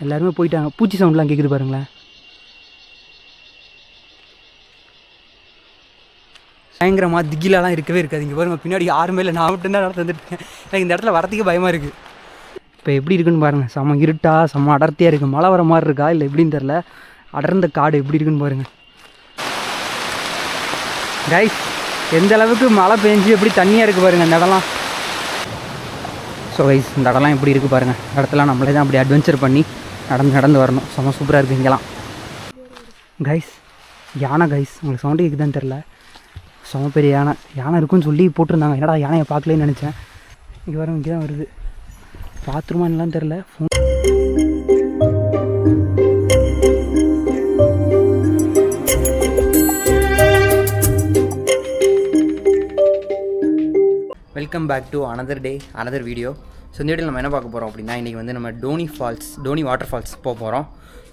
எல்லாருமே போயிட்டாங்க. பூச்சி சவுண்ட்லாம் கேட்குது பாருங்களேன். பயங்கரமாக திகிலாலாம் இருக்கவே இருக்காது. இங்கே பாருங்கள், பின்னாடி யாருமே இல்லை, நான் மட்டும்தான் நடந்து வந்துட்டுருக்கேன். எனக்கு இந்த இடத்துல வரத்துக்கு பயமாக இருக்குது. இப்போ எப்படி இருக்குன்னு பாருங்கள். செம்ம இருட்டா, செம்ம அடர்த்தியாக இருக்குது. மழை வர மாதிரி இருக்கா இல்லை எப்படின்னு தெரில. அடர்ந்த காடு எப்படி இருக்குன்னு பாருங்கள் கைஸ். எந்த அளவுக்கு மழை பெஞ்சு எப்படி தண்ணியாக இருக்குது பாருங்கள் இந்த இடம்லாம். ஸோ கைஸ், இந்த இடம்லாம் எப்படி இருக்குது பாருங்கள். இந்த இடத்துல நம்மளே தான் அப்படி அட்வென்ச்சர் பண்ணி நடந்து வரணும். செம்ம சூப்பராக இருக்குது இங்கெல்லாம் கைஸ். யானை கைஸ், உங்களுக்கு சவுண்டு கேட்குதான்னு தெரில. செம பெரிய யானை இருக்குன்னு சொல்லி போட்டிருந்தாங்க. என்னடா யானையை பார்க்கலன்னு நினச்சேன். இங்கே வரும், இங்கே தான் வருது. பாத்ரூமா என்னலாம் தெரில. Welcome back to another day another video. So இந்த வீடியோ நம்ம என்ன பார்க்க போகிறோம் அப்படின்னா, இன்றைக்கி வந்து நம்ம டோனி வாட்டர் ஃபால்ஸ் போக போகிறோம்.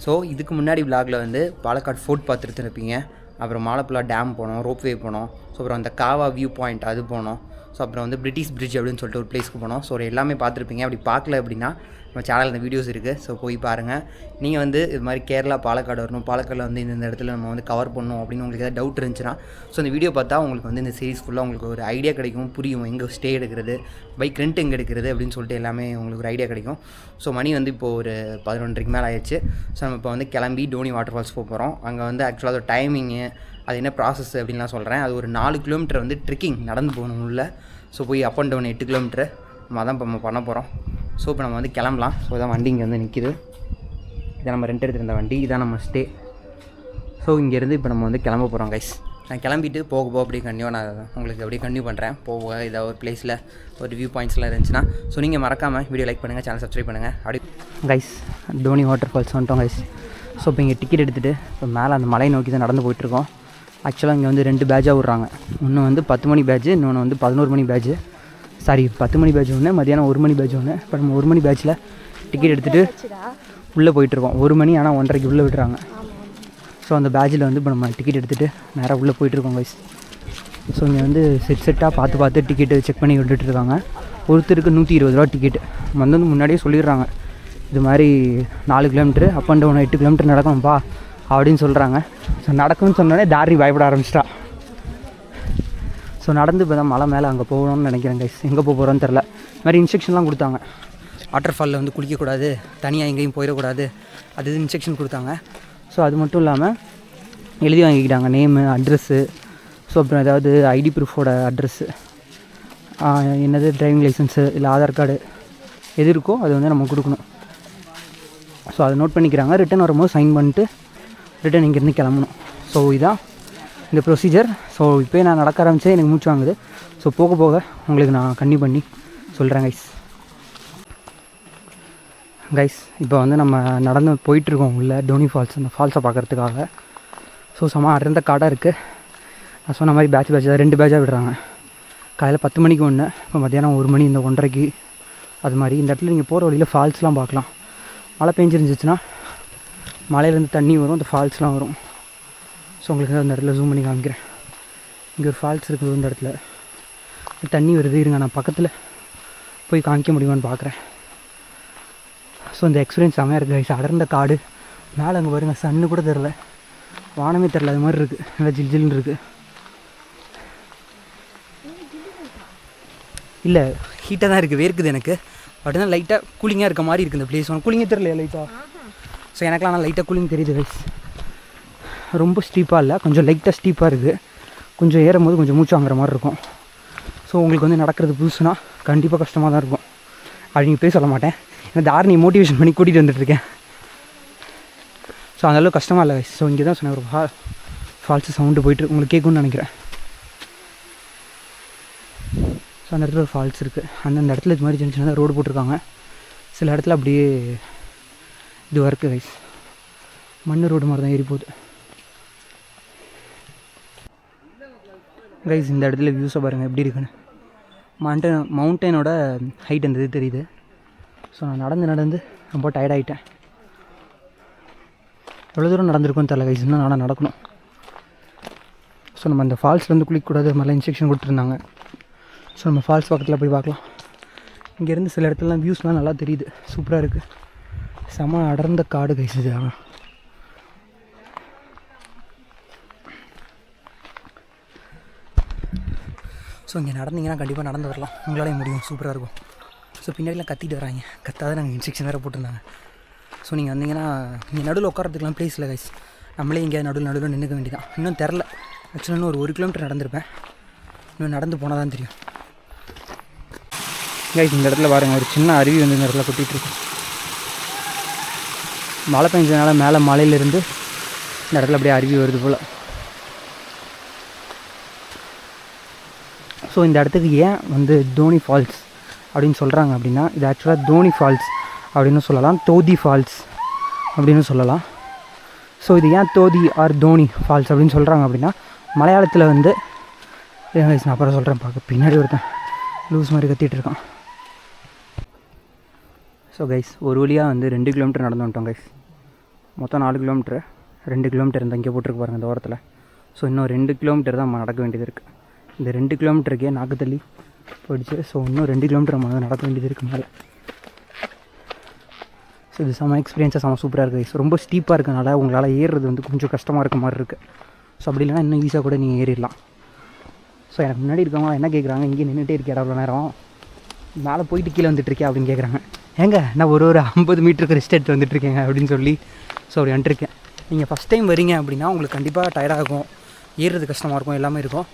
ஸோ இதுக்கு முன்னாடி விலாகில் வந்து பாலக்காடு ஃபோர்ட் பார்த்துட்டு இருப்பீங்க. அப்புறம் மாலப்புழா டேம் போனோம், ரோப்வே போனோம். ஸோ அப்புறம் அந்த காவா வியூ பாயிண்ட் அது போனோம். ஸோ அப்புறம் வந்து பிரிட்டிஷ் பிரிட்ஜ் அப்படின்னு சொல்லிட்டு ஒரு பிளேஸ்க்கு போனோம். ஸோ எல்லாமே பார்த்துருப்பீங்க. அப்படி பார்க்கல அப்படின்னா நம்ம சேனலில் இந்த வீடியோஸ் இருக்குது. ஸோ போய் பாருங்கள். நீங்கள் வந்து இது மாதிரி கேரளா பாலக்காடு வரணும், பாலக்காடில் வந்து இந்த இடத்துல நம்ம வந்து கவர் பண்ணணும் அப்படின்னு உங்களுக்கு ஏதாவது டவுட் இருந்துச்சுன்னா ஸோ இந்த வீடியோ பார்த்தா உங்களுக்கு வந்து இந்த சீரிஸ் ஃபுல்லாக உங்களுக்கு ஒரு ஐடியா கிடைக்கும், புரியும். எங்கே ஸ்டே எடுக்கிறது, பைக் ரெண்ட் எங்கே எடுக்கிறது அப்படின்னு சொல்லிட்டு எல்லாமே உங்களுக்கு ஒரு ஐடியா கிடைக்கும். ஸோ மணி வந்து இப்போது ஒரு 11:30 மேலே ஆயிடுச்சு. ஸோ நம்ம இப்போ வந்து கிளம்பி டோனி வாட்டர் ஃபால்ஸ் போக போகிறோம். அங்கே வந்து ஆக்சுவலாக அதோட டைமிங்கு, அது என்ன ப்ராசஸ் அப்படின்லாம் சொல்கிறேன். அது ஒரு 4 கிலோமீட்டர் வந்து ட்ரெக்கிங் நடந்து போகணும் உள்ள. ஸோ போய் அப் அண்ட் டவுன் 8 கிலோமீட்டர் நம்ம அதான் இப்போ நம்ம பண்ண போகிறோம். ஸோ இப்போ நம்ம வந்து கிளம்பலாம். ஸோ இதான் வண்டி இங்கே வந்து நிற்கிது. இதை நம்ம ரெண்ட் எடுத்துருந்த வண்டி, இதான் நம்ம ஸ்டே. ஸோ இங்கேருந்து இப்போ நம்ம வந்து கிளம்ப போகிறோம் கைஸ். நான் கிளம்பிட்டு போக அப்படியே கண்டிப்பாக நான் உங்களுக்கு அப்படியே கண்டினியூ பண்ணுறேன். போக ஏதாவது ஒரு பிளேஸில் ஒரு வியூ பாயிண்ட்ஸ்லாம் இருந்துச்சுன்னா ஸோ நீங்கள் மறக்காமல் வீடியோ லைக் பண்ணுங்கள், சேனல் சப்ஸ்கிரைப் பண்ணுங்கள். அப்படி கைஸ், டோனி வாட்டர் ஃபால்ஸ் வந்துட்டோம் கைஸ். ஸோ இப்போ இங்கே டிக்கெட் எடுத்துகிட்டு இப்போ மேலே அந்த மலை நோக்கி தான் நடந்து போயிட்டுருக்கோம். ஆக்சுவலாக இங்கே வந்து 2 பேட்சாக விட்றாங்க. ஒன்று வந்து 10 மணி பேட்ஜ், இன்னொன்று வந்து 11 மணி பேட்ஜ். சாரி, 10 மணி பேட்ச் ஒன்று, மதியானம் 1 மணி பேட்ச் ஒன்று. இப்போ நம்ம 1 மணி பேட்சில் டிக்கெட் எடுத்துகிட்டு உள்ளே போயிட்டுருக்கோம். 1 மணி ஆனால் 1:30க்கு உள்ளே விடுறாங்க. ஸோ அந்த பேட்சில் வந்து இப்போ நம்ம டிக்கெட் எடுத்துகிட்டு நேராக உள்ளே போயிட்டுருக்கோம் கைஸ். ஸோ இங்கே வந்து செட்டாக பார்த்து டிக்கெட்டு செக் பண்ணி விட்டுட்டுருக்காங்க. ஒருத்தருக்கு 120 ரூபா டிக்கெட்டு. வந்து முன்னாடியே சொல்லிடுறாங்க, இது மாதிரி 4 kilometre up and down 8 kilometre நடக்கணும்ப்பா அப்படின்னு சொல்கிறாங்க. ஸோ நடக்கும்னு சொன்னோடனே தாரி பயப்பட ஆரம்பிச்சிட்டா. ஸோ நடந்து இப்போ தான் மலை மேலே அங்கே போகணும்னு நினைக்கிறேன் கைஸ். எங்கே போக போகிறோன்னு தெரில. இது மாதிரி இன்ஸ்ட்ரக்ஷன்லாம் கொடுத்தாங்க. வாட்டர் ஃபாலில் வந்து குளிக்கக்கூடாது, தனியாக எங்கேயும் போயிடக்கூடாது, அது இன்ஸ்ட்ரக்ஷன் கொடுத்தாங்க. ஸோ அது மட்டும் இல்லாமல் எழுதி வாங்கிக்கிட்டாங்க நேமு, அட்ரெஸ்ஸு. ஸோ அப்புறம் ஏதாவது ஐடி ப்ரூஃபோட அட்ரெஸ்ஸு, என்னது டிரைவிங் லைசன்ஸு இல்லை ஆதார் கார்டு எது இருக்கோ அது வந்து நம்ம கொடுக்கணும். ஸோ அதை நோட் பண்ணிக்கிறாங்க. ரிட்டன் வரும்போது சைன் பண்ணிட்டு ரிட்டன் இங்கேருந்து கிளம்பணும். ஸோ இதுதான் இந்த ப்ரொசீஜர். ஸோ இப்போயே நான் நடக்க ஆரம்பித்தே எனக்கு மூச்சு வாங்குது. ஸோ போக உங்களுக்கு நான் கன்டினியூ பண்ணி சொல்கிறேன் கைஸ். இப்போ வந்து நம்ம நடந்து போயிட்டுருக்கோம் உள்ள டோனி ஃபால்ஸ், அந்த ஃபால்ஸை பார்க்குறதுக்காக. ஸோ செம அடர்ந்த காடாக இருக்குது. நான் சொன்ன மாதிரி பேட்சாக 2 பேட்சாக விடுறாங்க. காலையில் 10 மணிக்கு ஒன்று, இப்போ மத்தியானம் 1 மணி, இந்த 1:30க்கு. அது மாதிரி இந்த இடத்துல நீங்கள் போகிற வழியில் ஃபால்ஸ்லாம் பார்க்கலாம். மழை பெஞ்சிருந்துச்சுன்னா மலையிலேருந்து தண்ணி வரும், அந்த ஃபால்ஸ்லாம் வரும். ஸோ உங்களுக்கு அந்த இடத்துல ஜூம் பண்ணி காமிக்கிறேன். இங்கே ஒரு ஃபால்ஸ் இருக்குது, இந்த இடத்துல தண்ணி வருது. இருங்க, நான் பக்கத்தில் போய் காமிக்க முடியுமான்னு பார்க்குறேன். ஸோ இந்த எக்ஸ்பீரியன்ஸ் செம்மையாக இருக்குது கைஸ். அடர்ந்த காடு, மேலே அங்கே பாருங்க, சன்னு கூட தெரில, வானமே தெரில, அது மாதிரி இருக்குது. நல்லா ஜில்ஜில்னு இருக்குது. இல்லை, ஹீட்டாக தான் இருக்குது, வேர்க்குது எனக்கு. பட் தான் லைட்டாக கூலிங்காக இருக்க மாதிரி இருக்குது இந்த பிளேஸ். ஒன்று கூலிங்கே தெரியலையா லைட்டாக? ஸோ எனக்குலாம் ஆனால் லைட்டாக கூலிங் தெரியுது கைஸ். ரொம்ப ஸ்டீப்பாக இல்லை, கொஞ்சம் லைட்டாக ஸ்டீப்பாக இருக்குது. கொஞ்சம் ஏறும் போது கொஞ்சம் மூச்சு வாங்குற மாதிரி இருக்கும். ஸோ உங்களுக்கு வந்து நடக்கிறது புதுசுனா கண்டிப்பாக கஷ்டமாக தான் இருக்கும். அப்படின்னு போய் சொல்ல மாட்டேன், ஏன்னா தாரணி மோட்டிவேஷன் பண்ணி கூட்டிகிட்டு வந்துட்டுருக்கேன். ஸோ அந்தளவுக்கு கஷ்டமாக இல்லை கைஸ். ஸோ இங்கே தான் சொன்னேன், ஒரு ஃபால்ஸு சவுண்டு போய்ட்டு உங்களுக்கு கேட்கும்னு நினைக்கிறேன். ஸோ அந்த இடத்துல ஒரு ஃபால்ஸ் இருக்குது. அந்தந்த இடத்துல இது மாதிரி சின்ன சின்னதாக ரோடு போட்டிருக்காங்க. சில இடத்துல அப்படியே இதுவாக இருக்குது கைஸ், மண் ரோடு மாதிரி தான் ஏறி போகுது கைஸ். இந்த இடத்துல வியூஸை பாருங்கள் எப்படி இருக்குன்னு. மவுண்டனோட ஹைட் அந்த இது தெரியுது. ஸோ நான் நடந்து ரொம்ப டயர்டாகிட்டேன். எவ்வளோ தூரம் நடந்திருக்குன்னு தெரியல கைஸ், இன்னும் நான் நடக்கணும். ஸோ நம்ம அந்த ஃபால்ஸ்லேருந்து குளிக்கக்கூடாது, மாதிரிலாம் இன்ஸ்ட்ரக்ஷன் கொடுத்துருந்தாங்க. ஸோ நம்ம ஃபால்ஸ் பக்கத்தில் போய் பார்க்கலாம். இங்கேருந்து சில இடத்துலலாம் வியூஸ்லாம் நல்லா தெரியுது, சூப்பராக இருக்குது. செம அடர்ந்த காடு கைஸ் இது. ஆனால் ஸோ இங்கே நடந்தீங்கன்னா கண்டிப்பாக நடந்து வரலாம், உங்களாலே முடியும், சூப்பராக இருக்கும். ஸோ பின்னாடிலாம் கத்திட்டு வராங்க, கத்தாத நாங்கள் இன்ஸ்ட்ரக்ஷன் வேறு போட்டிருந்தாங்க. ஸோ நீங்கள் வந்தீங்கன்னா இங்கே நடுவில் உட்காரத்துக்குலாம் ப்ளேஸ் இல்லை கைஸ், நம்மளே இங்கே நடுவில் நின்றுக்க வேண்டியதான். இன்னும் தெரில, ஆக்சுவலாக இன்னும் ஒரு 1 கிலோமீட்டர் நடந்திருப்பேன், இன்னும் நடந்து போனால் தான் தெரியும் கைஸ். இந்த இடத்துல பாருங்கள், ஒரு சின்ன அருவி வந்து இந்த இடத்துல கொட்டிகிட்ருக்கு. மழை பெஞ்சதுனால மேலே மலையிலேருந்து இந்த இடத்துல அப்படியே அருவி வருது போல். ஸோ இந்த இடத்துக்கு ஏன் வந்து தோனி ஃபால்ஸ் அப்படின்னு சொல்கிறாங்க அப்படின்னா, இது ஆக்சுவலாக தோனி ஃபால்ஸ் அப்படின்னு சொல்லலாம், தோதி ஃபால்ஸ் அப்படின்னு சொல்லலாம். ஸோ இது ஏன் தோதி ஆர் தோனி ஃபால்ஸ் அப்படின்னு சொல்கிறாங்க அப்படின்னா, மலையாளத்தில் வந்து நான் அப்புறம் சொல்கிறேன், பார்க்க பின்னாடி ஒருத்தன் லூஸ் மாதிரி கத்திகிட்டு இருக்கான். ஸோ கைஸ் ஒரு வழியாக வந்து 2 கிலோமீட்டர் நடந்து வந்துட்டோம் கைஸ். மொத்தம் 4 கிலோமீட்டர், 2 கிலோமீட்டர் இந்த இங்கே போட்டிருக்கு பாருங்கள் இந்த ஓரத்தில். ஸோ இன்னும் 2 கிலோமீட்டர் தான் நம்ம நடக்க வேண்டியது இருக்குது. இந்த 2 கிலோமீட்டருக்கே நாக்கு தள்ளி போயிடுச்சு. ஸோ இன்னும் 2 கிலோமீட்டர் நம்ம நடக்க வேண்டியது இருக்குது மேலே. ஸோ இது செம்ம எக்ஸ்பீரியன்ஸாக செம்ம சூப்பராக இருக்குது கைஸ். ரொம்ப ஸ்டீப்பாக இருக்கனால உங்களால் ஏறுறது வந்து கொஞ்சம் கஷ்டமாக இருக்க மாதிரி இருக்குது. ஸோ அப்படி இல்லைனா இன்னும் ஈஸியாக கூட நீங்கள் ஏறிடலாம். ஸோ எனக்கு முன்னாடி இருக்கவங்க என்ன கேட்குறாங்க, இங்கே நின்றுட்டே இருக்கேன் அவ்வளோ நேரம், மேலே போயிட்டு கீழே வந்துட்டுருக்கேன் அப்படின்னு கேட்குறாங்க. ஏங்க நான் ஒரு 50 மீட்டருக்கு ரெஸ்ட் எடுத்து வந்துட்டுருக்கேங்க அப்படின்னு சொல்லி ஸோ அப்படி வந்துட்டுருக்கேன். நீங்கள் ஃபஸ்ட் டைம் வரீங்க அப்படின்னா உங்களுக்கு கண்டிப்பாக டயர்டாகும், ஏறுறது கஷ்டமாக இருக்கும், எல்லாமே இருக்கும்.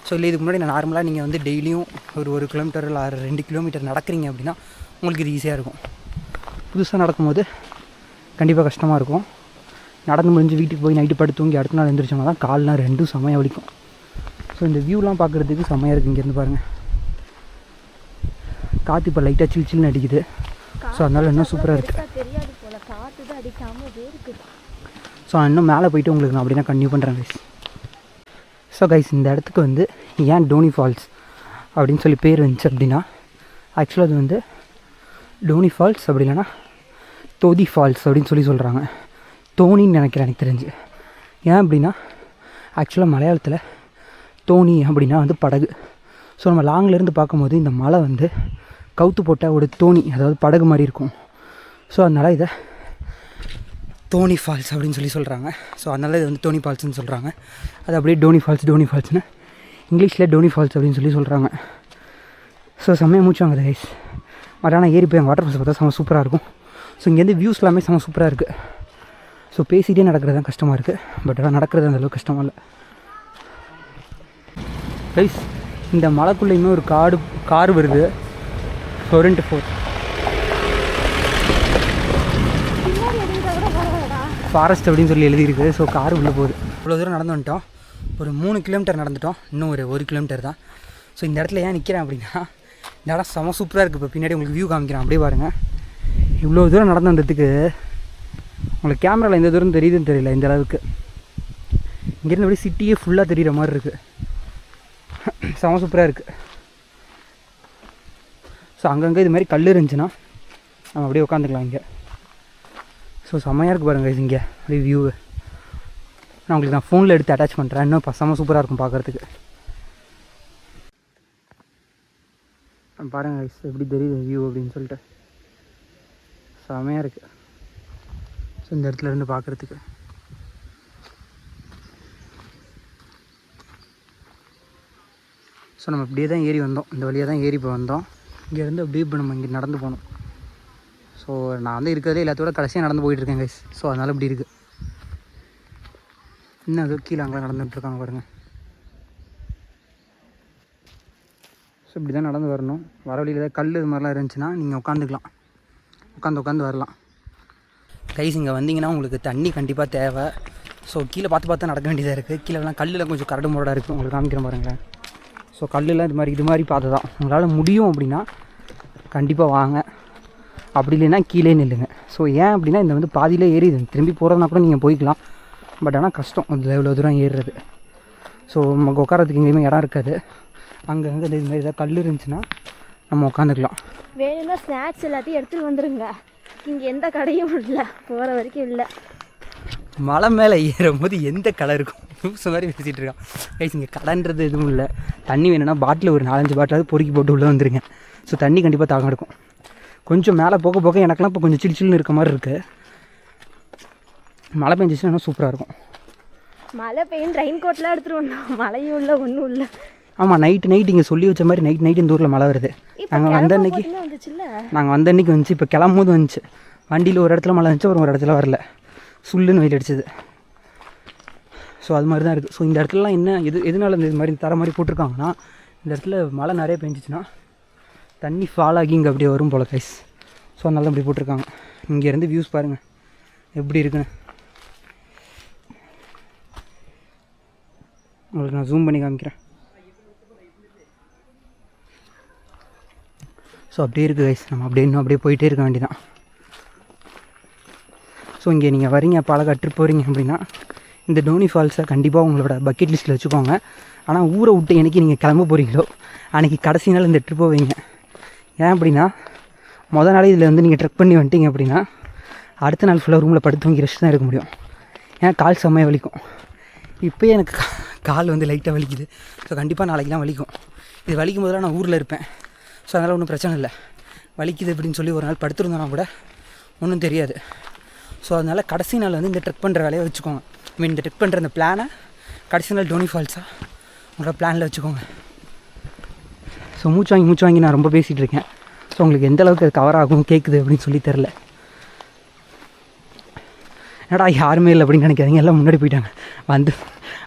ஸோ இல்லை இதுக்கு முன்னாடி நான் நார்மலாக நீங்கள் வந்து டெய்லியும் ஒரு 1 கிலோமீட்டர் இல்லை 2 கிலோமீட்டர் நடக்கிறீங்க அப்படின்னா உங்களுக்கு இது ஈஸியாக இருக்கும். புதுசாக நடக்கும்போது கண்டிப்பாக கஷ்டமாக இருக்கும். நடந்து முடிஞ்சு வீட்டுக்கு போய் நைட்டு படுத்து தூங்கி அடுத்த நாள் எழுந்திரிச்சோம்னா தான் கால்லாம் 2 செம்மையாக வலிக்கும். ஸோ இந்த வியூலாம் பார்க்குறதுக்கு செம்மையாக இருக்குது. இங்கேருந்து பாருங்கள், காற்று இப்போ லைட்டாக சில்லுன்னு அடிக்குது. ஸோ அதனால் இன்னும் சூப்பராக இருக்குது. ஸோ இன்னும் மேலே போய்ட்டு உங்களுக்கு நான் அப்படின்னா கன்டினியூ பண்ணுறேன் கைஸ். ஸோ கைஸ் இந்த இடத்துக்கு வந்து ஏன் டோனி ஃபால்ஸ் அப்படின்னு சொல்லி பேர் வந்துச்சு அப்படின்னா, ஆக்சுவலாக அது வந்து டோனி ஃபால்ஸ் அப்படி இல்லைன்னா தோதி ஃபால்ஸ் அப்படின்னு சொல்லி சொல்கிறாங்க. தோனின்னு நினைக்கிறேன் எனக்கு தெரிஞ்சு. ஏன் அப்படின்னா ஆக்சுவலாக மலையாளத்தில் தோனி அப்படின்னா வந்து படகு. ஸோ நம்ம லாங்கிலேருந்து பார்க்கும்போது இந்த மலை வந்து கவுத்து போட்ட ஒரு தோணி, அதாவது படகு மாதிரி இருக்கும். ஸோ அதனால் இதை தோனி ஃபால்ஸ் அப்படின்னு சொல்லி சொல்கிறாங்க. ஸோ அதனால் இது வந்து தோனி ஃபால்ஸ்னு சொல்கிறாங்க. அது அப்படியே டோனி ஃபால்ஸ்னு இங்கிலீஷில் டோனி ஃபால்ஸ் அப்படின்னு சொல்லி சொல்கிறாங்க. ஸோ செம்மையாக மூச்சுவாங்க கைஸ். பட் ஆனால் ஏறி போய் வாட்டர் ஃபால்ஸ் பார்த்தா செம்ம சூப்பராக இருக்கும். ஸோ இங்கேருந்து வியூஸ் எல்லாமே செம்ம சூப்பராக இருக்குது. ஸோ பேசிகிட்டே நடக்கிறது தான் கஷ்டமாக இருக்குது, பட் ஆனால் நடக்கிறது அந்தளவுக்கு கஷ்டமாக இல்லை கைஸ். இந்த மலைக்குள்ளே இன்னும் ஒரு கார் வருது, 4x4 ஃபாரஸ்ட் அப்படின்னு சொல்லி எழுதியிருக்கு. ஸோ கார் உள்ளே போகுது. இவ்வளோ தூரம் நடந்து வந்துட்டோம், ஒரு 3 கிலோமீட்டர் நடந்துட்டோம், இன்னும் ஒரு 1 கிலோமீட்டர் தான். ஸோ இந்த இடத்துல ஏன் நிற்கிறேன் அப்படின்னா, இந்த இடம் செம சூப்பராக இருக்குது. இப்போ பின்னாடி உங்களுக்கு வியூ காமிக்கிறேன், அப்படியே பாருங்கள். இவ்வளோ தூரம் நடந்து வந்ததுக்கு உங்களுக்கு கேமராவில் எந்த தூரம் தெரியுதுன்னு தெரியல, இந்த அளவுக்கு. இங்கேருந்து அப்படியே சிட்டியே ஃபுல்லாக தெரிகிற மாதிரி இருக்குது, செம சூப்பராக இருக்குது. ஸோ அங்கங்கே இது மாதிரி கல் இருந்துச்சுன்னா நம்ம அப்படியே உட்காந்துக்கலாம் இங்கே. ஸோ செம்மையாக இருக்குது பாருங்கள் இங்கே அப்படியே வியூவு. நான் உங்களுக்கு நான் ஃபோனில் எடுத்து அட்டாச் பண்ணுறேன், இன்னும் செம்ம சூப்பராக இருக்கும் பார்க்குறதுக்கு. பாருங்கள் எப்படி தெரியுது வியூ அப்படின்னு சொல்லிட்டு, செம்மையாக இருக்குது. ஸோ இந்த இடத்துல இருந்து பார்க்குறதுக்கு ஸோ நம்ம இப்படியே தான் ஏறி வந்தோம், இந்த வழியாக தான் ஏறி இப்போ வந்தோம். இங்கேருந்து அப்படியே இப்போ நம்ம இங்கே நடந்து போனோம். ஸோ நான் வந்து இருக்கிறதே எல்லாத்தோட கடைசியாக நடந்து போயிட்டுருக்கேன் கைஸ். ஸோ அதனால் இப்படி இருக்குது. இன்னும் அது கீழே அங்கே நடந்துகிட்ருக்காங்க பாருங்கள். ஸோ இப்படி தான் நடந்து வரணும். வர வழியில் ஏதாவது கல் இது மாதிரிலாம் இருந்துச்சுன்னா நீங்கள் உட்காந்துக்கலாம், உட்காந்து வரலாம் கைஸ். இங்கே வந்தீங்கன்னா உங்களுக்கு தண்ணி கண்டிப்பாக தேவை. ஸோ கீழே பார்த்து நடக்க வேண்டியதாக இருக்குது. கீழேலாம் கல்லில் கொஞ்சம் கரடு முரடாக இருக்குது, உங்களுக்கு காமிக்கிறேன் பாருங்களேன். ஸோ கல்லெலாம் இது மாதிரி பார்த்து தான் உங்களால் முடியும் அப்படின்னா கண்டிப்பாக வாங்க, அப்படி இல்லைன்னா கீழே நில்லுங்க. ஸோ ஏன் அப்படின்னா இந்த வந்து பாதியிலே ஏறிது, திரும்பி போகிறதுனா கூட நீங்கள் போய்க்கலாம், பட் ஆனால் கஷ்டம் அதில் எவ்வளோ தூரம் ஏறுறது. ஸோ நமக்கு உட்காரத்துக்கு எங்கேயுமே இடம் இருக்காது. அங்கே இது மாதிரி ஏதாவது கல் இருந்துச்சுன்னா நம்ம உட்காந்துக்கலாம். வேணும்னா ஸ்நாக்ஸ் எல்லாத்தையும் எடுத்துகிட்டு வந்துடுங்க, இங்கே எந்த கடையும் இல்லை, போகிற வரைக்கும் இல்லை. மலை மேலே ஏறும்போது எந்த கடை இருக்கும், லூஸ் மாதிரி பேசிகிட்டு இருக்கான் கைஸ். இங்கே கடைன்றது எதுவும் இல்லை. தண்ணி வேணும்னா பாட்டில் ஒரு 4-5 பாட்டிலாவது பொறுக்கி போட்டு உள்ளே வந்துருங்க. ஸோ தண்ணி கண்டிப்பாக தாகம் இருக்கும். கொஞ்சம் மேலே போக போக எனக்குலாம் இப்போ கொஞ்சம் சில்லுன்னு இருக்க மாதிரி இருக்குது. மழை பெஞ்சிச்சுன்னா இன்னும் சூப்பராக இருக்கும். மழை பெய்யும் ரெயின் கோட்லாம் எடுத்துகிட்டு வந்தோம். மழையும் இல்லை ஒன்றும் இல்லை. ஆமாம், நைட்டு இங்கே சொல்லி வச்ச மாதிரி நைட் இந்த ஊரில் மழை வருது. நாங்கள் வந்த அன்னைக்கு வந்துச்சு. இப்போ கிளம்பும் போது வந்துச்சு. வண்டியில் ஒரு இடத்துல மழை வந்துச்சு, ஒரு இடத்துல வரல, சுல்லுன்னு வெயில் அடிச்சது. ஸோ அது மாதிரி தான் இருக்குது. ஸோ இந்த இடத்துலலாம் என்ன எதனால இந்த மாதிரி தர மாதிரி போட்டிருக்காங்கன்னா, இந்த இடத்துல மழை நிறைய பெஞ்சிச்சுன்னா தண்ணி ஃபால் ஆகி இங்கே அப்படியே வரும் போல் கைஸ். ஸோ அதனால தான் அப்படி போட்டிருக்காங்க. இங்கேருந்து வியூஸ் பாருங்கள் எப்படி இருக்குன்னு. உங்களுக்கு நான் ஜூம் பண்ணி காமிக்கிறேன். ஸோ அப்படியே இருக்குது கைஸ். நம்ம அப்படியே போயிட்டே இருக்க வேண்டியதான். ஸோ இங்கே நீங்கள் வரீங்க, பாலக்காடு ட்ரிப் போகிறீங்க அப்படின்னா இந்த டோனி ஃபால்ஸை கண்டிப்பாக உங்களோட பக்கெட் லிஸ்ட்டில் வச்சுக்கோங்க. ஆனால் ஊரை விட்டு என்றைக்கு நீங்கள் கிளம்ப போகிறீங்களோ அன்றைக்கி கடைசி நாள் இந்த ட்ரிப்பை வைங்க. ஏன் அப்படின்னா மொதல் நாளே இதில் வந்து நீங்கள் ட்ரெக் பண்ணி வந்துட்டீங்க அப்படின்னா அடுத்த நாள் ஃபுல்லாக ரூமில் படுத்து தூங்கி ரெஸ்ட் தான் இருக்க முடியும். ஏன்னா கால் செம்மையாக வலிக்கும். இப்போயே எனக்கு கால் வந்து லைட்டாக வலிக்குது. ஸோ கண்டிப்பாக நாளைக்கெலாம் வலிக்கும். இது வலிக்கும் போதெல்லாம் நான் ஊரில் இருப்பேன். ஸோ அதனால் ஒன்றும் பிரச்சனை இல்லை. வலிக்குது அப்படின்னு சொல்லி ஒரு நாள் படுத்துருந்தோன்னா கூட ஒன்றும் தெரியாது. ஸோ அதனால் கடைசி நாள் வந்து இந்த ட்ரெக் பண்ணுற வேலையை வச்சுக்கோங்க. இந்த ட்ரெக் பண்ணுற அந்த பிளானை கடைசி நாள் டோனி ஃபால்ஸாக உங்களோட பிளானில் வச்சுக்கோங்க. ஸோ மூச்சு வாங்கி நான் ரொம்ப பேசிகிட்டு இருக்கேன். ஸோ உங்களுக்கு எந்த அளவுக்கு அது கவர் ஆகும் கேட்குது அப்படின்னு சொல்லி தெரில. என்னடா யாருமே இல்லை அப்படின்னு நினைக்காதீங்க, எல்லாம் முன்னாடி போயிட்டாங்க.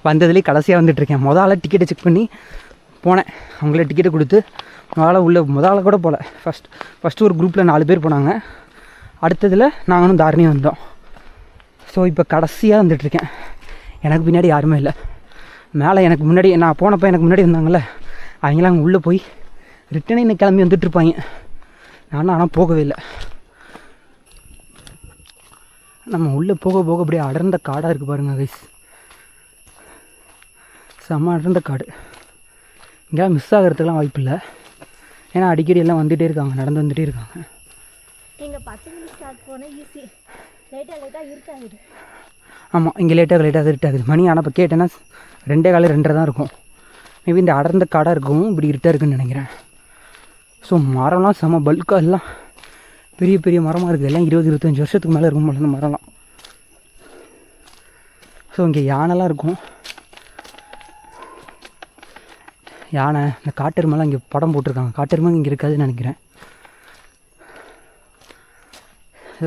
வந்ததுலேயே கடைசியாக வந்துட்டுருக்கேன். முதல்ல டிக்கெட்டை செக் பண்ணி போனேன். அவங்களே டிக்கெட்டை கொடுத்து முதல்ல கூட போகல. ஃபஸ்ட்டு ஒரு குரூப்பில் 4 பேர் போனாங்க. அடுத்ததில் நாங்களும் தாரணியும் வந்தோம். ஸோ இப்போ கடைசியாக வந்துட்டுருக்கேன். எனக்கு பின்னாடி யாருமே இல்லை. மேலே எனக்கு முன்னாடி நான் போனப்போ எனக்கு முன்னாடி வந்தாங்கள்ல, அவங்களாம் அங்கே உள்ளே போய் ரிட்டனே இன்னைக்கு கிளம்பி வந்துட்டுருப்பாங்க. நானும் ஆனால் போகவே இல்லை. நம்ம உள்ளே போக அப்படியே அடர்ந்த காடாக இருக்குது பாருங்கள் கைஸ். செம்ம அடர்ந்த காடு. இங்கே மிஸ் ஆகிறதுக்கெலாம் வாய்ப்பு இல்லை. ஏன்னா அடிக்கடி எல்லாம் வந்துகிட்டே இருக்காங்க, நடந்து வந்துகிட்டே இருக்காங்க. எங்கள் 10 மணிக்கு ஸ்டார்ட் போனால் ஈஸி, லேட்டாக இருக்காது. ஆமாம், இங்கே லேட்டாக இருட்டாகுது. மணி ஆனால் இப்போ கேட்டேன்னா 2:15 தான் இருக்கும். மேபி இந்த அடர்ந்த காடாக இருக்கும் இப்படி இருட்டாக இருக்குதுன்னு நினைக்கிறேன். ஸோ மரம்லாம் செம்ம பல்காக எல்லாம் பெரிய மரமாக இருக்குது. எல்லாம் 20-25 வருஷத்துக்கு மேலே இருக்கும் போல இந்த மரம்லாம். ஸோ இங்கே யானைலாம் இருக்கும். யானை, இந்த காட்டெருமெல்லாம் இங்கே படம் போட்டிருக்காங்க. காட்டெருமை இங்கே இருக்காதுன்னு நினைக்கிறேன்.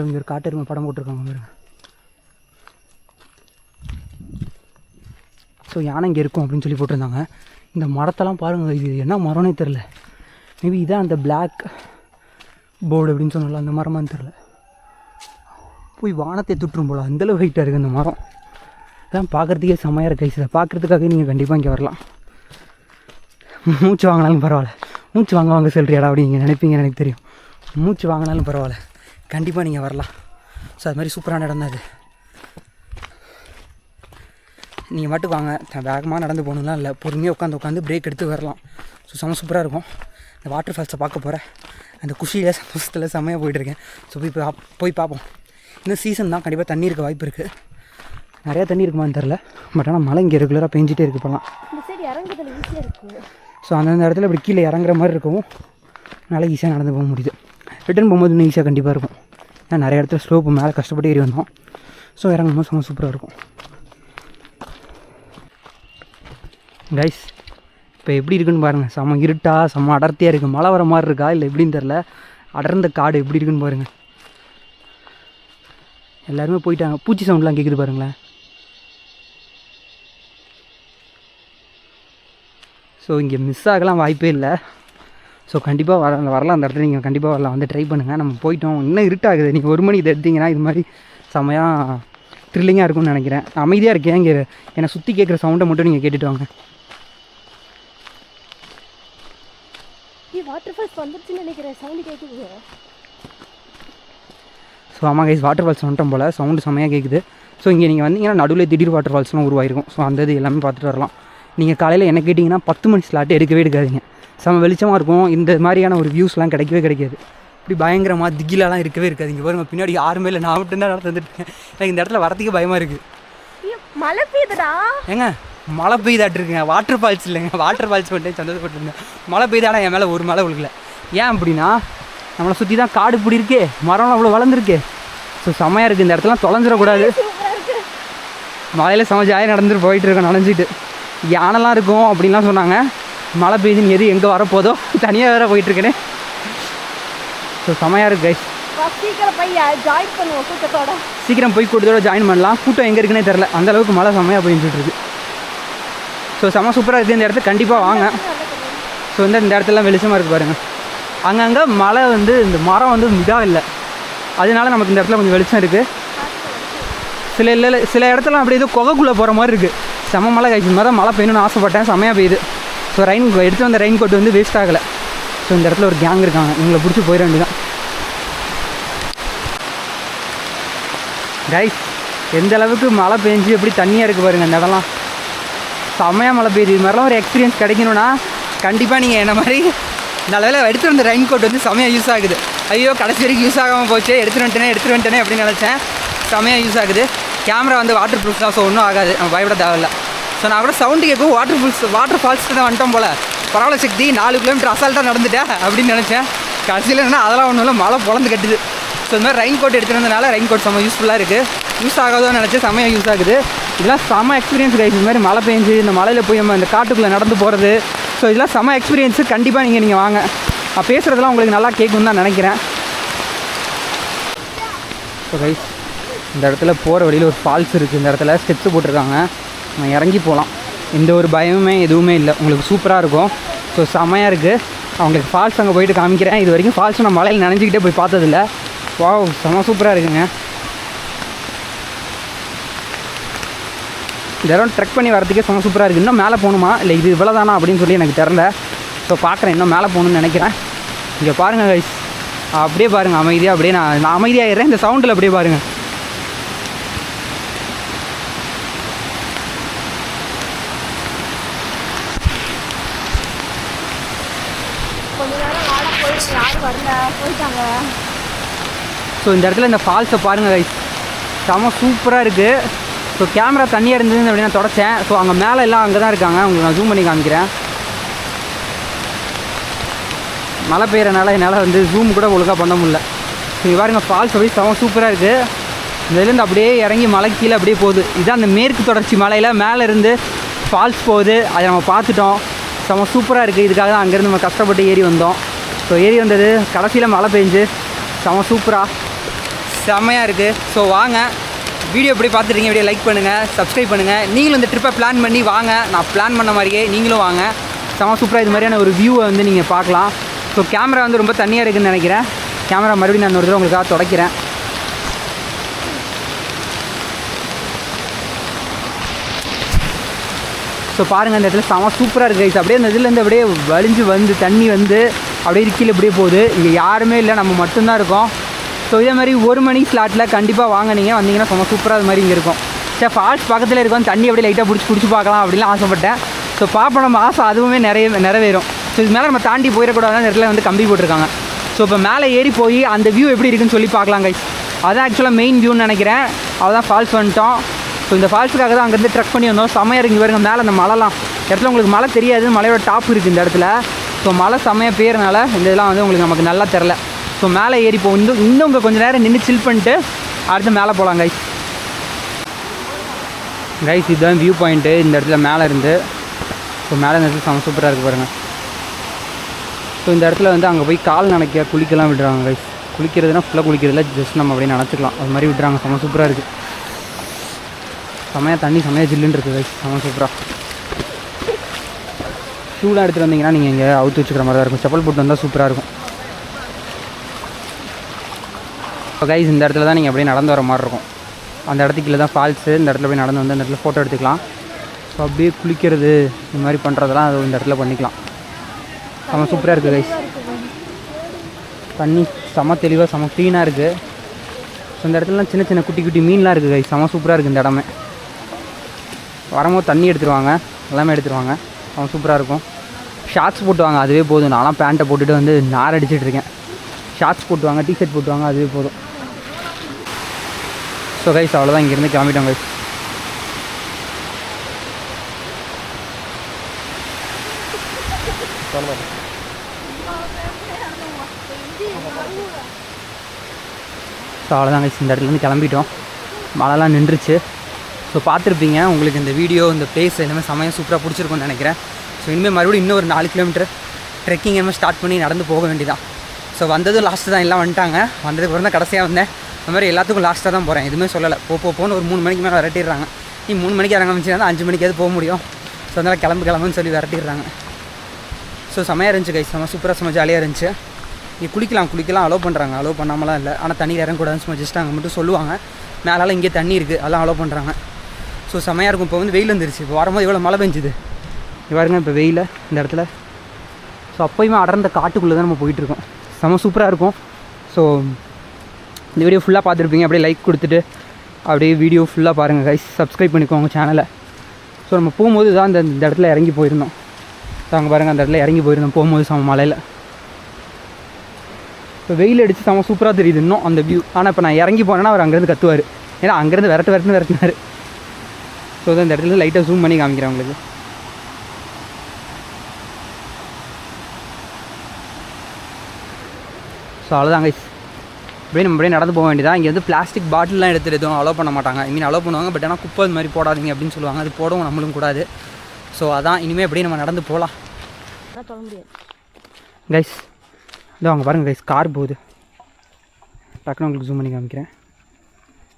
இங்கே ஒரு காட்டெருமை படம் போட்டிருக்காங்க பாருங்க. ஸோ யானை இங்கே இருக்கும் அப்படின்னு சொல்லி போட்டிருந்தாங்க. இந்த மரத்தெல்லாம் பாருங்கள், இது என்ன மரம்னே தெரில. மேபி இதான் அந்த பிளாக் போர்டு அப்படின்னு சொன்னால அந்த மரமானு தெரில. போய் வானத்தை துட்டுரும் போல் அந்தளவு ஹைட்டாக இருக்குது அந்த மரம். இதான் பார்க்குறதுக்கே செம்மையாக இருக்குது கைஸ். இதை பார்க்குறதுக்காகவே நீங்கள் கண்டிப்பாக இங்கே வரலாம். மூச்சு வாங்கினாலும் பரவாயில்ல. மூச்சு வாங்க சொல்கிறியாடா அப்படி நீங்கள் நினைப்பீங்கன்னு எனக்கு தெரியும். மூச்சு வாங்கினாலும் பரவாயில்ல, கண்டிப்பாக நீங்கள் வரலாம். ஸோ அது மாதிரி சூப்பரான இடம் தான் அது. நீங்கள் மட்டும் வாங்க, வேகமாக நடந்து போகணும்லாம் இல்லை, பொறுமையாக உட்காந்து பிரேக் எடுத்து வரலாம். ஸோ செம்ம சூப்பராக இருக்கும். இந்த வாட்டர் ஃபால்ஸை பார்க்க போகிறேன். அந்த குஷியில் சந்தோஷத்தில் செம்மையாக போயிட்டுருக்கேன். ஸோ போய் பார்ப்போம். இன்னும் சீசன் தான், கண்டிப்பாக தண்ணி இருக்க வாய்ப்பு இருக்குது. நிறையா தண்ணி இருக்குமான்னு தெரில. பட் ஆனால் மழை இங்கே ரெகுலராக பெஞ்சிட்டே இருக்குது இப்போலாம். ஸோ அந்தந்த இடத்துல இப்படி கீழே இறங்குற மாதிரி இருக்கவும் நல்லா ஈஸியாக நடந்து போக முடியுது. ரிட்டர்ன் போகும்போது இன்னும் ஈஸியாக கண்டிப்பாக இருக்கும். ஏன்னா நிறைய இடத்துல ஸ்லோப்பு மேலே கஷ்டப்பட்டு ஏறி வந்தோம். ஸோ இறங்கும்போது செம்ம சூப்பராக இருக்கும். கைஸ் இப்போ எப்படி இருக்குன்னு பாருங்கள். செம்ம இருட்டா செம்ம அடர்த்தியாக இருக்குது. மழை வர மாதிரி இருக்கா இல்லை எப்படின்னு தெரில. அடர்ந்த காடு எப்படி இருக்குன்னு பாருங்கள். எல்லாருமே போயிட்டாங்க. பூச்சி சவுண்ட்லாம் கேட்குது பாருங்களேன். ஸோ இங்கே மிஸ் ஆகலாம் வாய்ப்பே இல்லை. ஸோ கண்டிப்பாக வரலாம். அந்த இடத்துல நீங்கள் கண்டிப்பாக வரலாம், வந்து ட்ரை பண்ணுங்கள். நம்ம போயிட்டோம். இன்னும் இருட்டாகுது. நீங்கள் 1 மணி இதை எடுத்திங்கன்னா இது மாதிரி செம்மையாக த்ரில்லிங்காக இருக்கும்னு நினைக்கிறேன். அமைதியாக இருக்கேன். இங்கே என்னை சுற்றி கேட்குற சவுண்டை மட்டும் நீங்கள் கேட்டுட்டு வாங்க. வாட்டர் ஃபால்ஸ் வந்துருச்சுன்னு நினைக்கிறேன், சவுண்டு கேட்குது. ஸோ ஆமாம் கைஸ், வாட்டர் ஃபால்ஸ் வந்துட்டோம் போல், சவுண்டு செம்மையாக கேட்குது. ஸோ இங்கே நீங்கள் வந்தீங்கன்னா நடுவில் திடீர் வாட்டர் ஃபால்ஸ்லாம் உருவாயிருக்கும். ஸோ அந்த இது எல்லாமே பார்த்துட்டு வரலாம். நீங்கள் காலையில் என்ன கேட்டிங்கன்னா 10 மணி ஸ்லாட்டு எடுக்காதீங்க. செம்ம வெளிச்சமாக இருக்கும். இந்த மாதிரியான ஒரு வியூஸ்லாம் கிடைக்காது. இப்படி பயங்கரமாக திகிலாலாம் இருக்கவே இருக்காது. இங்கே பாருங்கள், பின்னாடி யாருமே இல்லை, நான் மட்டும் தான் நடந்து வந்துட்டுருக்கேன். எனக்கு இந்த இடத்துல வரத்துக்கு பயமாக இருக்குது. மழை பெய்யுதுடா. ஏங்க மழை பெய்தாட்டிருக்குங்க, வாட்டர் ஃபால்ஸ் இல்லைங்க. வாட்டர் ஃபால்ஸ் வந்துட்டு சந்தோஷப்பட்டுருங்க. மழை பெய்தாடா என் மேலே ஒரு மழை விழுக்கல. ஏன் அப்படின்னா நம்மளை சுற்றி தான் காடு இப்படி இருக்கே, மரம்லாம் அவ்வளோ வளர்ந்துருக்கு. ஸோ செம்மையாக இருக்குது. இந்த இடத்துல தொலைஞ்சிடக்கூடாது. மழையில் செம ஜாலியாக நடந்துட்டு போயிட்டுருக்கோம் நனைஞ்சிட்டு. யானைலாம் இருக்கும் அப்படின்லாம் சொன்னாங்க. மழை பெய்யுதுன்னு எது எங்கே வரப்போதோ தனியாக வேறு போயிட்டுருக்கேனே. ஸோ செம்மையாக இருக்குது கைஸ். சீக்கிரம் போய் ஜாயின் பண்ணுவோம் கூட்டத்தோட. சீக்கிரம் போய் கூட்டத்தோட ஜாயின் பண்ணலாம். கூட்டம் எங்கே இருக்குன்னே தெரில, அந்தளவுக்கு மழை செம்மையாக போயிட்டுருக்கு. ஸோ செம்ம சூப்பராக இருக்குது. இந்த இடத்துக்கு கண்டிப்பாக வாங்க. ஸோ இந்த இடத்துலலாம் வெளிச்சமாக இருக்குது பாருங்கள். அங்கங்கே மழை வந்து இந்த மரம் வந்து இதாக இல்லை, அதனால நமக்கு இந்த இடத்துல கொஞ்சம் வெளிச்சம் இருக்குது. சில இடத்துல அப்படி ஏதோ குகைக்குள்ளே போகிற மாதிரி இருக்குது. செம்ம மழை காய்ச்சி மாதிரி தான் மழை பெய்யணும்னு ஆசைப்பட்டேன். செம்மையாக பெய்யுது. ஸோ எடுத்து வந்த ரெயின் கோட் வந்து வேஸ்ட் ஆகலை. ஸோ இந்த இடத்துல ஒரு கேங் இருக்காங்க, இவங்களை பிடிச்சி போயிட வேண்டியதான். கைஸ் எந்த அளவுக்கு மழை பெஞ்சு எப்படி தண்ணியாக இருக்குது பாருங்கள். இந்த இடம்லாம் செம்மையாக மழை பெய்யுது. இது மாதிரிலாம் ஒரு எக்ஸ்பீரியன்ஸ் கிடைக்கணும்னா கண்டிப்பாக நீங்கள் என்ன மாதிரி நல்ல வேலை எடுத்துகிட்டு வந்த ரெயின் கோட் வந்து செம்மையாக யூஸ் ஆகுது. ஐயோ கடைசி வரைக்கும் யூஸ் ஆகாமல் போச்சு, எடுத்துகிட்டு வந்துட்டேனே அப்படின்னு நினச்சேன். செம்மையாக யூஸ் ஆகுது. கேமரா வந்து வாட்டர் ப்ரூஃப் தான், ஸோ ஒன்றும் ஆகாது, நம்ம பயப்பட தேவையில்லை. ஸோ நான் கூட சவுண்டு கேட்கும் வாட்டர் ஃபால்ஸ்க்கு தான் வந்துட்டோம் போல், பரவாயில்ல சக்தி 4 கிலோமீட்டர் அசால்ட்டாக நடந்துட்டேன் அப்படின்னு நினச்சேன். கடைசியில் என்னன்னா அதெல்லாம் ஒன்றும் இல்லை, மழை பொழந்து கட்டுது. ஸோ இந்த மாதிரி ரெயின் கோட் எடுத்துகிட்டு வந்தனால ரெயின் கோட் செம்ம யூஸ்ஃபுல்லாக இருக்குது. யூஸ் ஆகாதோன்னு நினச்சி செம்மையாக யூஸ் ஆகுது. இதெல்லாம் செம்ம எக்ஸ்பீரியன்ஸ் கைஸ். இந்த மாதிரி மழை பெஞ்சு இந்த மலையில் போய் நம்ம இந்த காட்டுக்குள்ளே நடந்து போகிறது, ஸோ இதெல்லாம் செம்ம எக்ஸ்பீரியன்ஸு. கண்டிப்பாக நீங்கள் வாங்க. நான் பேசுகிறதெல்லாம் உங்களுக்கு நல்லா கேட்குன்னு தான் நினைக்கிறேன். ஸோ கைஸ் இந்த இடத்துல போகிற வழியில் ஒரு ஃபால்ஸ் இருக்குது. இந்த இடத்துல ஸ்டெப்ஸு போட்டிருக்காங்க, நம்ம இறங்கி போகலாம். எந்த ஒரு பயமுமே எதுவுமே இல்லை, உங்களுக்கு சூப்பராக இருக்கும். ஸோ செம்மையாக இருக்குது. அவங்களுக்கு ஃபால்ஸ் அங்கே போயிட்டு காமிக்கிறேன். இது வரைக்கும் ஃபால்ஸ் நான் மலையில் நனைஞ்சிக்கிட்டே போய் பார்த்ததில்ல. வாவ் செம்ம சூப்பராக இருக்குங்க. இந்த இடம் ட்ரெக் பண்ணி வரதுக்கே செம்ம சூப்பராக இருக்குது. இன்னும் மேலே போகணுமா இல்லை இது இவ்வளோ தானா அப்படின்னு சொல்லி எனக்கு தெரில. ஸோ பார்க்குறேன், இன்னும் மேலே போகணுன்னு நினைக்கிறேன். இங்கே பாருங்கள் கைஸ், அப்படியே பாருங்கள் அமைதியாக. அப்படியே நான் அமைதியாகிடுறேன் இந்த சவுண்டில். அப்படியே பாருங்கள். ஸோ இந்த இடத்துல இந்த ஃபால்ஸை பாருங்கள் கைஸ், செம்ம சூப்பராக இருக்குது. ஸோ கேமரா தண்ணியாக இருந்தது அப்படின்னு நான் தொடச்சேன். ஸோ அங்கே மேலே எல்லாம் அங்கே தான் இருக்காங்க, உங்களுக்கு நான் ஜூம் பண்ணி காமிக்கிறேன். மழை பெய்யறனால என்னால் வந்து ஜூம் கூட ஒழுங்காக பண்ண முடியல. ஸோ பாருங்கள் ஃபால்ஸ் அப்படியே செம்ம சூப்பராக இருக்குது. இதுலேருந்து அப்படியே இறங்கி மலை கீழே அப்படியே போகுது. இதுதான் அந்த மேற்கு தொடர்ச்சி மலையில் மேலே இருந்து ஃபால்ஸ் போகுது. அதை நம்ம பார்த்துட்டோம். செம்ம சூப்பராக இருக்குது. இதுக்காக தான் அங்கேருந்து நம்ம கஷ்டப்பட்டு ஏறி வந்தோம். ஸோ ஏறி வந்தது கடைசியில் மழை பெஞ்சு செம்ம சூப்பராக செம்மையாக இருக்குது. ஸோ வாங்க, வீடியோ எப்படி பார்த்துட்டீங்க, வீடியோ லைக் பண்ணுங்கள், சப்ஸ்கிரைப் பண்ணுங்கள். நீங்களும் இந்த ட்ரிப்பை பிளான் பண்ணி வாங்க. நான் பிளான் பண்ண மாதிரியே நீங்களும் வாங்க. செம்ம சூப்பராக இது மாதிரியான ஒரு வியூவை வந்து நீங்கள் பார்க்கலாம். ஸோ கேமரா வந்து ரொம்ப தண்ணியாக இருக்குதுன்னு நினைக்கிறேன். கேமரா மறுபடியும் நான் ஒரு தடவை உங்களுக்காக துடைக்கிறேன். ஸோ பாருங்கள், இந்த இடத்துல செம சூப்பராக இருக்குது கைஸ். அப்படியே அந்த இதுலேருந்து அப்படியே வலிஞ்சு வந்து தண்ணி வந்து அப்படியே கீழே இப்படியே போகுது. இங்கே யாருமே இல்லை, நம்ம மட்டும்தான் இருக்கோம். ஸோ இதே மாதிரி 1 மணி ஸ்லாட்டில் கண்டிப்பாக வாங்க. நீங்கள் வந்தீங்கன்னா செம சூப்பராக அது மாதிரி இங்கே இருக்கும். சரி ஃபால்ஸ் பக்கத்தில் இருக்கும், தண்ணி அப்படியே லைட்டாக பிடிச்சி பார்க்கலாம் அப்படின்லாம் ஆசைப்பட்டேன். ஸோ பார்ப்போம், நம்ம ஆசை அதுவுமே நிறைவேறும். ஸோ இது மேலே நம்ம தாண்டி போயிடக்கூடாது, அந்த இடத்துல வந்து கம்பி போட்டிருக்காங்க. ஸோ இப்போ மேலே ஏறி போய் அந்த வியூ எப்படி இருக்குன்னு சொல்லி பார்க்கலாம் கைஸ். அதுதான் ஆக்சுவலாக மெயின் வியூன்னு நினைக்கிறேன். அதுதான் ஃபால்ஸ் வந்துட்டோம். ஸோ இந்த ஃபால்ஸுக்காக தான் அங்கேருந்து ட்ரெக் பண்ணி வந்தோம். செம்மையாக இருக்குது பாருங்க. மேலே அந்த மலைலாம் இடத்துல உங்களுக்கு மழை தெரியாது, மலையோட டாப் இருக்குது இந்த இடத்துல. ஸோ மழை செம்மையாக பெய்யறனால இந்த இதெல்லாம் வந்து உங்களுக்கு நமக்கு நல்லா தெரில. ஸோ மேலே ஏறி இன்னும் உங்கள் கொஞ்சம் நேரம் நின்று சில் பண்ணிட்டு அடுத்து மேலே போகலாம் கைஸ். இதுதான் வியூ பாயிண்ட்டு இந்த இடத்துல மேலே இருந்து. ஸோ மேலே இந்த இடத்துல செம்ம சூப்பராக இருக்குது பாருங்கள். ஸோ இந்த இடத்துல வந்து அங்கே போய் கால் நனைக்க குளிக்கலாம் விடுறாங்க கைஸ். குளிக்கிறதுனா ஃபுல்லாக குளிக்கிறதுல ஜஸ்ட் நம்ம அப்படியே நினச்சிக்கலாம், அது மாதிரி விடுறாங்க. செம்ம சூப்பராக இருக்குது. செம்மையாக தண்ணி செம்மையாக ஜில்லுன்னு இருக்குது கைஸ். செம்ம சூப்பராக. ஷூலாம் எடுத்துகிட்டு வந்தீங்கன்னா நீங்கள் இங்கே அவுத்து வச்சுக்கிற மாதிரி தான் இருக்கும். செப்பல் போட்டு வந்தால் சூப்பராக இருக்கும். இப்போ கைஸ் இந்த இடத்துல தான் நீங்கள் அப்படியே நடந்து வர மாதிரி இருக்கும். அந்த இடத்துக்கு கீழே தான் ஃபால்ஸு. இந்த இடத்துல போய் நடந்து வந்து அந்த இடத்துல ஃபோட்டோ எடுத்துக்கலாம். ஸோ அப்படியே குளிக்கிறது இந்த மாதிரி பண்ணுறதெல்லாம் அது இந்த இடத்துல பண்ணிக்கலாம். செம்ம சூப்பராக இருக்குது கைஸ். தண்ணி செம்ம தெளிவாக செம்ம க்ளீனாக இருக்குது. ஸோ இந்த இடத்துலலாம் சின்ன சின்ன குட்டி குட்டி மீன்லாம் இருக்குது கைஸ். செம்ம சூப்பராக இருக்குது இந்த இடமே. வரும்போது தண்ணி எடுத்துருவாங்க, எல்லாமே எடுத்துருவாங்க. செம்ம சூப்பராக இருக்கும். ஷார்ட்ஸ் போட்டுவாங்க, அதுவே போதும். நான்லாம் பேண்ட்டை போட்டுட்டு வந்து நார் அடிச்சிட்டு இருக்கேன். ஷார்ட்ஸ் போட்டுவாங்க, டிஷர்ட் போட்டுவாங்க, அதுவே போதும். ஸோ கைஸ் அவ்வளோதான், இங்கேருந்து கிளம்பிட்டோம் கைஸ். ஸோ அவ்வளோதாங்க இந்த இடத்துலேருந்து கிளம்பிட்டோம். மழைலாம் நின்றுச்சு. ஸோ பார்த்துருப்பீங்க. உங்களுக்கு இந்த வீடியோ இந்த பிளேஸ் எல்லாமே சமயம் சூப்பராக பிடிச்சிருக்குன்னு நினைக்கிறேன். ஸோ இனிமேல் மறுபடியும் இன்னும் ஒரு 4 கிலோமீட்டர் ட்ரெக்கிங் எல்லாமே ஸ்டார்ட் பண்ணி நடந்து போக வேண்டியதான். ஸோ வந்ததும் லாஸ்ட்டு தான், எல்லாம் வந்துட்டாங்க. வந்ததுக்கப்புறம் தான் கடைசியாக வந்தேன். அந்த மாதிரி எல்லாத்துக்கும் லாஸ்ட்டாக தான் போகிறேன். எதுவுமே சொல்லலை. போன்னு ஒரு 3 மணிக்கு மேலே விரட்டிடுறாங்க. நீ 3 மணிக்கு இறங்க வச்சுன்னா 5 மணிக்காவது போக முடியும். ஸோ அதனால் கிளம்புன்னு சொல்லி விரட்டிடுறாங்க. ஸோ செமையாக இருந்துச்சு கைஸ். சூப்பராக செம்ம ஜாலியாக இருந்துச்சு. இங்கே குளிக்கலாம் அலோவ் பண்ணுறாங்க. அலோவ் பண்ணாமலாம் இல்லை. ஆனால் தண்ணியில் இறங்கக்கூடாதுன்னு சும்மா ஜஸ்ட் அங்கே மட்டும் சொல்லுவாங்க. மேலால் இங்கே தண்ணி இருக்குது, அதெல்லாம் அலோவ் பண்ணுறாங்க. ஸோ செமையாக இருக்கும். இப்போ வந்து வெயில் வந்துருச்சு. இப்போ வரும்போது எவ்வளோ மழை பெஞ்சுது பாருங்க. இப்போ வெயில் இந்த இடத்துல. ஸோ அப்போயுமே அடர்ந்த காட்டுக்குள்ளே தான் நம்ம போயிட்டுருக்கோம். செம்ம சூப்பராக இருக்கும். ஸோ இந்த வீடியோ ஃபுல்லாக பார்த்துருப்பீங்க. அப்படியே லைக் கொடுத்துட்டு அப்படியே வீடியோ ஃபுல்லாக பாருங்கள் கைஸ். சப்ஸ்கிரைப் பண்ணிக்கோங்க சேனலை. ஸோ நம்ம போகும்போது தான் இந்த இடத்துல இறங்கி போயிருந்தோம். ஸோ அங்கே பாருங்கள், அந்த இடத்துல இறங்கி போயிருந்தோம் போகும்போது செம்ம மலையில். இப்போ வெயில் அடித்து செம்ம சூப்பராக தெரியுது இன்னும் அந்த வியூ. ஆனால் இப்போ நான் இறங்கி போனேன்னா அவர் அங்கேருந்து கத்துவார். ஏன்னா அங்கேருந்து விரட்டினார். ஸோ தான் இந்த இடத்துல லைட்டாக ஜூம் பண்ணி காமிக்கிறேன் உங்களுக்கு. ஸோ அவ்வளோதான் கைஸ். அப்படியே நம்ம அப்படியே நடந்து போக வேண்டியதான். இங்கே வந்து பிளாஸ்டிக் பாட்டில்லாம் எடுத்துகிட்டு எதுவும் அலோவ் பண்ண மாட்டாங்க. அலோவ் பண்ணுவாங்க, பட் ஆனால் குப்பை அது மாதிரி போடாதீங்க அப்படின்னு சொல்லுவாங்க. அது போடவும் நம்மளும் கூடாது. ஸோ அதான் இனிமேல் அப்படியே நம்ம நடந்து போகலாம் கைஸ். இதோ அங்கே பாருங்கள் கைஸ், கார் போகுது. டக்குனு உங்களுக்கு ஜூம் பண்ணி காமிக்கிறேன்.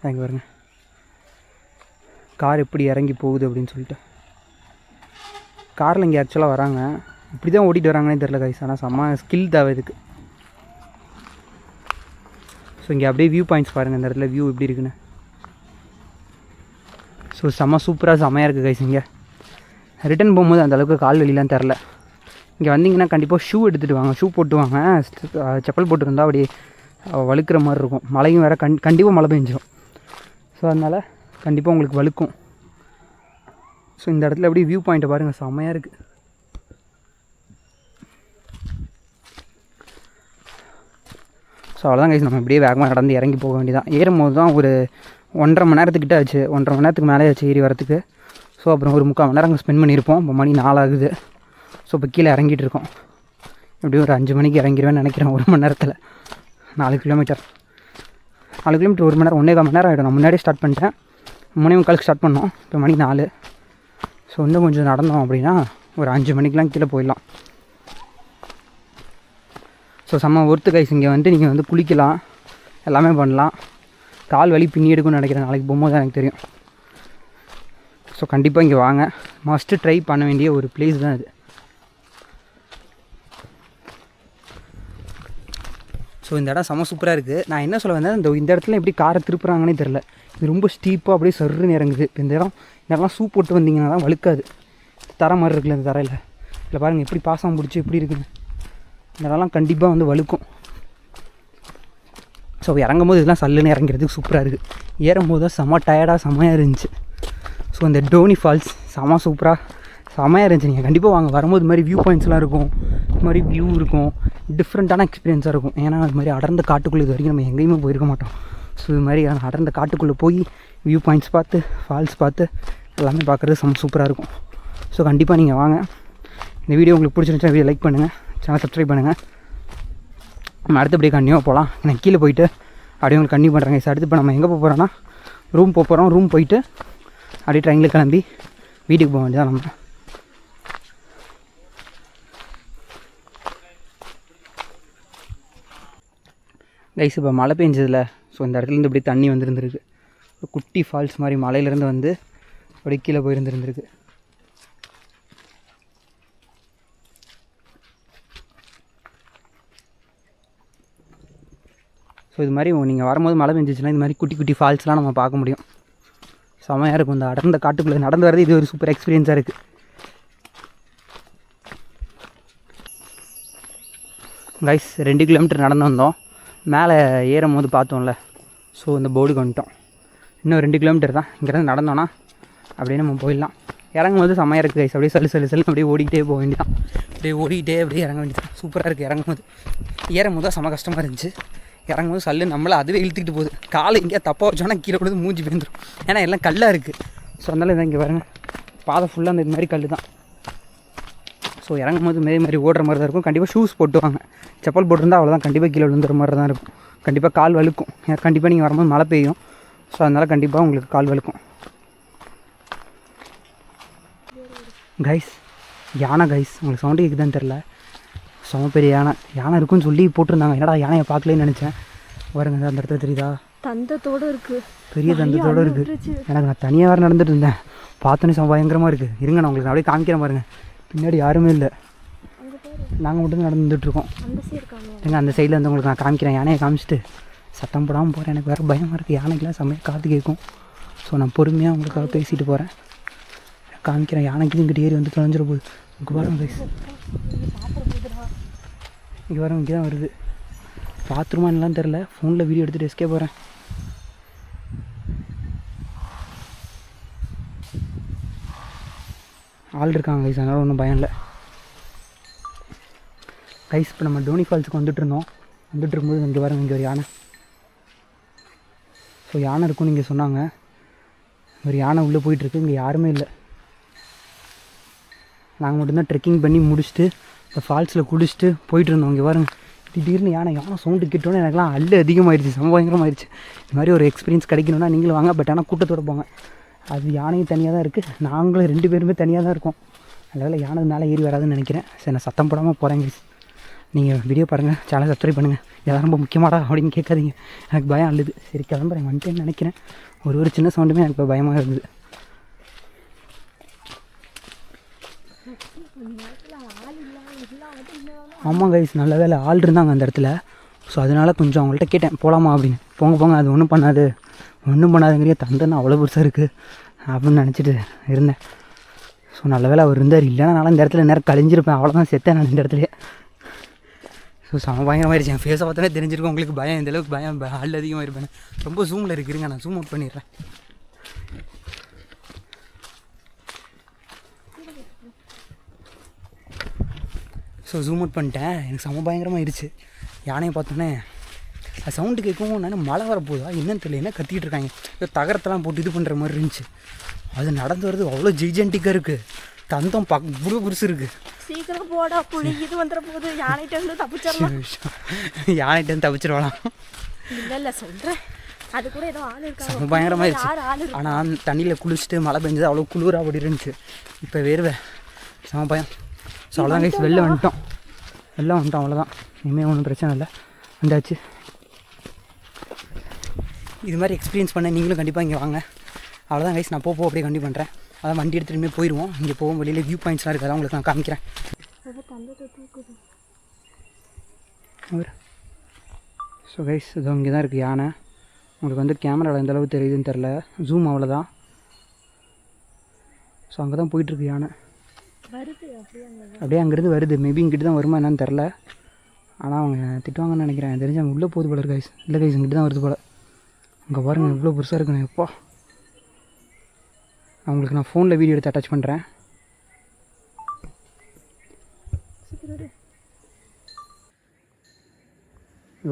இங்கே பாருங்கள் கார் எப்படி இறங்கி போகுது அப்படின்னு சொல்லிட்டு. காரில் இங்கே ஆக்சுவலாக வராங்க. இப்படி தான் ஓட்டிகிட்டு வராங்கன்னே தெரில கைஸ். ஆனால் செம்ம ஸ்கில் தேவை இதுக்கு. ஸோ இங்கே அப்படியே வியூ பாயிண்ட்ஸ் பாருங்கள். இந்த இடத்துல வியூ எப்படி இருக்குன்னு. ஸோ செம்மையாக இருக்குது கைஸ். இங்கே ரிட்டன் போகும்போது அந்தளவுக்கு கால் வலிலாம் தெரில. இங்கே வந்தீங்கன்னா கண்டிப்பாக ஷூ எடுத்துகிட்டு வாங்க. ஷூ போட்டு வாங்க. செப்பல் போட்டுருந்தால் அப்படியே வழுக்கிற மாதிரி இருக்கும். மழையும் வேறு கண்டிப்பாக மழை பெஞ்சிடும். ஸோ அதனால் கண்டிப்பாக உங்களுக்கு வழுக்கும். ஸோ இந்த இடத்துல அப்படியே வியூ பாயிண்ட்டை பாருங்கள், செம்மையாக இருக்குது. ஸோ அவ்வளோதான் கைஸ். நம்ம இப்படியே வேகமாக நடந்து இறங்கி போக வேண்டியதான். ஏறும்போது தான் ஒரு 1.5 மணி நேரத்துக்கிட்ட ஆச்சு. 1.5 மணி நேரத்துக்கு மேலே ஆச்சு ஏறி வரத்துக்கு. ஸோ அப்புறம் ஒரு 3/4 மணி நேரம் அங்கே ஸ்பெண்ட் பண்ணியிருப்போம். இப்போ மணி 4 ஆகுது. ஸோ இப்போ கீழே இறங்கிட்டு இருக்கோம். எப்படியும் ஒரு 5 மணிக்கு இறங்கிடுவேன்னு நினைக்கிறேன். 1 மணி நேரத்தில் 4 கிலோமீட்டர் 1 மணி நேரம் 1.25 மணி நேரம் ஆகிடும். நான் முன்னாடியே ஸ்டார்ட் பண்ணிட்டேன். 3:45 ஸ்டார்ட் பண்ணோம். இப்போ மணி 4. ஸோ இன்னும் கொஞ்சம் நடந்தோம் அப்படின்னா ஒரு 5 மணிக்கெலாம் கீழே போயிடலாம். ஸோ செம்ம ஒர்த்து கைஸ். இங்கே வந்து நீங்கள் வந்து குளிக்கலாம், எல்லாமே பண்ணலாம். கால் வலி பின்னி எடுக்கும்னு நினைக்கிறேன். நாளைக்கு போகும்போது எனக்கு தெரியும். ஸோ கண்டிப்பாக இங்கே வாங்க. மஸ்ட்டு ட்ரை பண்ண வேண்டிய ஒரு பிளேஸ் தான் இது. ஸோ இந்த இடம் செம்ம சூப்பராக இருக்குது. நான் என்ன சொல்ல வந்தேன், இந்த இடத்துல எப்படி காரை திருப்புறாங்கன்னே தெரில. இது ரொம்ப ஸ்டீப்பாக அப்படியே சருன்னு இறங்குது. இப்போ இந்த இடம்லாம் ஷூ போட்டு வந்தீங்கன்னா தான் வழுக்காது. தர மாதிரி இருக்குல்ல இந்த தரையில். இல்லை பாருங்கள் எப்படி பாசம் பிடிச்சி எப்படி இருக்குன்னு. இந்த இடம்லாம் கண்டிப்பாக வந்து வழுக்கும். ஸோ இறங்கும் போது இதெல்லாம் சல்லுன்னு இறங்கிறதுக்கு சூப்பராக இருக்குது. ஏறும்போது தான் செம்ம டயர்டாக செம்மையாக இருந்துச்சு. ஸோ இந்த டோனி ஃபால்ஸ் செம்மையாக இருந்துச்சு. நீங்கள் கண்டிப்பாக வாங்க. வரும்போது இது மாதிரி வியூ பாயிண்ட்ஸ்லாம் இருக்கும். இது மாதிரி வியூ இருக்கும். டிஃப்ரெண்ட்டான எக்ஸ்பீரியன்ஸாக இருக்கும். ஏன்னா அது மாதிரி அடர்ந்த காட்டுக்குள்ளே இது வரைக்கும் நம்ம எங்கேயுமே போயிருக்க மாட்டோம். ஸோ இது மாதிரி அடர்ந்த காட்டுக்குள்ளே போய் வியூ பாயிண்ட்ஸ் பார்த்து ஃபால்ஸ் பார்த்து எல்லாமே பார்க்குறது சூப்பராக இருக்கும். ஸோ கண்டிப்பாக நீங்கள் வாங்க. இந்த வீடியோ உங்களுக்கு பிடிச்சிருந்துச்சா வீடியோ லைக் பண்ணுங்கள், சேனல் சப்ஸ்கிரைப் பண்ணுங்கள். நம்ம அடுத்தபடியே கண்டினியூவாக போகலாம். நான் கீழே போயிட்டு அப்படியே உங்களுக்கு கண்டினியூ பண்ணுறேங்க. சார் அடுத்து இப்போ நம்ம எங்கே போக போகிறோன்னா ரூம் போகிறோம். ரூம் போயிட்டு அப்படியே ட்ரெயினில் கிளம்பி வீட்டுக்கு போக வேண்டியதான் நம்ம. கைஸ் இப்போ மழை பெஞ்சதில்ல. ஸோ இந்த இடத்துலேருந்து அப்படியே தண்ணி வந்துருந்துருக்கு. குட்டி ஃபால்ஸ் மாதிரி மலையிலேருந்து வந்து அப்படியே கீழே போயிருந்துருக்கு. ஸோ இது மாதிரி நீங்கள் வரும்போது மழை பெஞ்சிச்சுன்னா இது மாதிரி குட்டி குட்டி ஃபால்ஸ்லாம் நம்ம பார்க்க முடியும். செமையாக இருக்கும். இந்த அடர்ந்த காட்டுக்குள்ளே நடந்து வரது இது ஒரு சூப்பர் எக்ஸ்பீரியன்ஸாக இருக்குது. கைஸ் 2 கிலோமீட்டர் நடந்து வந்தோம். மேலே ஏறும் போது பார்த்தோம்ல. ஸோ இந்த போர்டுக்கு வந்துட்டோம். இன்னும் 2 கிலோமீட்டர் தான். இங்கேருந்து நடந்தோன்னா அப்படியே நம்ம போயிடலாம். இறங்கும் போது செம்மையாக இருக்குது கைஸ். அப்படியே சல்லு அப்படியே ஓடிக்கிட்டே போக வேண்டியதான். அப்படியே ஓடிக்கிட்டே அப்படியே இறங்க வேண்டியதான். சூப்பராக இருக்குது. இறங்கும் போது ஏறும் போது தான் செம்ம கஷ்டமாக இருந்துச்சு. இறங்கும் போது சல்லு நம்மளை அதுவே இழுத்துக்கிட்டு போகுது. காலை எங்கேயா தப்பாக வச்சோன்னா கீழே விழுந்து மூஞ்சி பேந்துடும். ஏன்னா எல்லாம் கல்லாக இருக்குது. ஸோ அதனால இதான் இங்கே பாருங்கள், பாதை ஃபுல்லாக அந்த இது மாதிரி கல் தான். ஸோ இறங்கும் போது மாதிரி ஓடுற மாதிரி தான் இருக்கும். கண்டிப்பாக ஷூஸ் போட்டுவாங்க. செப்பல் போட்டிருந்தா அவ்வளோதான், கண்டிப்பாக கீழே விழுந்துற மாதிரி தான் இருக்கும். கண்டிப்பாக கால் வழுக்கும். கண்டிப்பாக நீங்கள் வரும்போது மழை பெய்யும். ஸோ அதனால் கண்டிப்பாக உங்களுக்கு கால் வழுக்கும். கைஸ் யானை கைஸ், உங்களுக்கு சவுண்டு கேட்குதான்னு தெரில, செம பெரிய யானை இருக்குன்னு சொல்லி போட்டிருந்தாங்க. என்னடா யானையை பார்க்கலன்னு நினச்சேன். பாருங்க அந்த இடத்துல தெரியுதா, தந்தத்தோடு இருக்குது, பெரிய தந்தத்தோடு இருக்குது. எனக்கு நான் தனியாக வேறு நடந்துட்டு இருந்தேன், பார்த்தோன்னே செம பயங்கரமாக இருக்குது. இருங்க நான் உங்களுக்கு அப்படியே காமிக்கிறேன் பாருங்கள். பின்னாடி யாருமே இல்லை, நாங்கள் மட்டும் நடந்துட்டுருக்கோம். எங்க அந்த சைடில் வந்து உங்களுக்கு நான் காமிக்கிறேன். யானையை காமிச்சிட்டு சத்தம் போடாமல் போகிறேன். எனக்கு வேறு பயமாக இருக்குது, யானைக்கெலாம் செம்மையாக காற்று கேட்கும். ஸோ நான் பொறுமையாக உங்களுக்காக பேசிட்டு போகிறேன். காமிக்கிறேன். யானைக்கு இங்கிட்ட ஏறி வந்து தொலைஞ்சிட போகுது. இங்கே பாருங்க கைஸ், இங்கே பாருங்க, இங்கே தான் வருது. பாத்ரூமா என்னலாம் தெரில, ஃபோனில் வீடியோ எடுத்துகிட்டு எஸ்கே போகிறேன். ஆள் இருக்காங்க கைஸ், அதனால் ஒன்றும் பயம் இல்லை கைஸ். இப்போ நம்ம டோனி ஃபால்ஸுக்கு வந்துட்டு இருக்கும்போது இங்கே பாருங்க, இங்கே ஒரு யானை. ஸோ யானை இருக்குன்னு இங்கே சொன்னாங்க. ஒரு யானை உள்ளே போயிட்டுருக்கு, இங்கே யாருமே இல்லை. நாங்கள் மட்டும்தான் ட்ரெக்கிங் பண்ணி முடிச்சுட்டு இந்த ஃபால்ஸில் குளிச்சுட்டு போயிட்டுருந்தோம். இங்கே பாருங்க, திடீர்னு யானை சவுண்டு கேட்டோன்னே எனக்குலாம் அள்ளு அதிகமாகிடுச்சு, பயங்கரமாகிடுச்சு. இந்த மாதிரி ஒரு எக்ஸ்பீரியன்ஸ் கிடைக்கணும்னா நீங்களும் வாங்க. பட் ஆனால் கூட்டத்தோடு போங்க. அது யானையும் தனியாக தான் இருக்குது, நாங்களும் 2 பேருமே தனியாக தான் இருக்கோம். அதனால் யானை மேலே ஏறி வராதுன்னு நினைக்கிறேன். சரி நான் சத்தம் போடாமல் போகிறேங்க. நீங்கள் வீடியோ பாருங்கள், சேனல் சப்ஸ்கிரைப் பண்ணுங்கள். எதாவது ரொம்ப முக்கியமாடா அப்படின்னு கேட்காதீங்க, எனக்கு பயம் அள்ளுது. சரி கிளம்புறேன் வந்துட்டேன்னு நினைக்கிறேன். ஒரு சின்ன சவுண்டுமே எனக்கு இப்போ பயமாக இருந்தது. ஆமாம் கைஸ், நல்ல வேலை ஆள் இருந்தாங்க அந்த இடத்துல. ஸோ அதனால் கொஞ்சம் அவங்கள்ட்ட கேட்டேன் போகலாமா அப்படின்னு. போங்க அது ஒன்றும் பண்ணாதுங்கிறிய தந்தன்னா அவ்வளோ பெருசாக இருக்குது அப்படின்னு நினச்சிட்டு இருந்தேன். ஸோ நல்ல வேலை அவர் இருந்தார், இல்லைனா இந்த இடத்துல நேரம் கழிஞ்சிருப்பேன். அவ்வளோதான், செத்தேன் நான் இந்த இடத்துலையே. ஸோ செம பயங்கரமாகிடுச்சு. என் ஃபேஸை பார்த்தானே தெரிஞ்சிருக்கும் உங்களுக்கு பயம், இந்தளவுக்கு பயம் ஆள் அதிகமாக இருப்பேன். ரொம்ப ஜூமில் இருக்குதுங்க, நான் ஜூம் அவுட் பண்ணிடுறேன். ஸோ ஜூம் அவுட் பண்ணிட்டேன். எனக்கு செம பயங்கரமாகிடுச்சு. யானையை பார்த்தோன்னே அது சவுண்டு கேட்கவும் நான் மழை வரப்போதா என்னன்னு தெரியல, என்ன கத்திக்கிட்டு இருக்காங்க, ஏதோ தகரத்தெல்லாம் போட்டு இது பண்ணுற மாதிரி இருந்துச்சு. அது நடந்து வருது, அவ்வளோ ஜெய்ஜென்டிக்காக இருக்குது. தந்தம் இவ்வளோ பெருசு இருக்குது. சீக்கிரம் போடா, புளி இது வந்துட போகுது. யானைகிட்ட தப்பிச்சிடலாம், யானைகிட்ட தப்பிச்சிடலாம். இல்லை சொல்கிறேன், அது கூட ஏதோ ஆள் இருக்காங்க. செம பயங்கரமாகிடுச்சு. ஆனால் தண்ணியில் குளிச்சுட்டு மழை பெஞ்சது அவ்வளோ குளிராக அப்படி இருந்துச்சு. இப்போ வேறுவேன், செம பயம். ஸோ அவ்வளோதான் கைஸ், வெளில வந்துட்டோம் அவ்வளோதான். இனிமேல் ஒன்றும் பிரச்சனை இல்லை, வந்தாச்சு. இது மாதிரி எக்ஸ்பீரியன்ஸ் பண்ண நீங்களும் கண்டிப்பாக இங்கே வாங்க. அவ்வளோதான் கைஸ், நான் அப்படியே கண்டிப்பாக பண்ணுறேன். அதான் வண்டி எடுத்துகிட்டுமே போயிடுவோம். இங்கே போகும் வெளியில் வியூ பாயிண்ட்ஸ்லாம் இருக்குது, அதான் உங்களுக்கு நான் காமிக்கிறேன். ஸோ கைஸ் இது இங்கே தான் இருக்குது யானை. உங்களுக்கு வந்து கேமராவில் எந்த அளவுக்கு தெரியுதுன்னு தெரில, ஜூம் அவ்வளோதான். ஸோ அங்கே தான் போயிட்டுருக்கு யானை, அப்படியே அங்கேருந்து வருது. மேபி இங்கிட்டு தான் வருமா என்னன்னு தெரில, ஆனால் அவங்க திட்டுவாங்கன்னு நினைக்கிறேன். தெரிஞ்சு அங்கே உள்ளே போகுது போல இருக்கு கைஸ். இல்லை கைஸ், இங்கிட்டு தான் வருது போல். அங்கே பாருங்கள் இவ்வளோ பெருசாக இருக்குண்ணே. எப்பா, அவங்களுக்கு நான் ஃபோனில் வீடியோ எடுத்து அட்டாச் பண்ணுறேன்.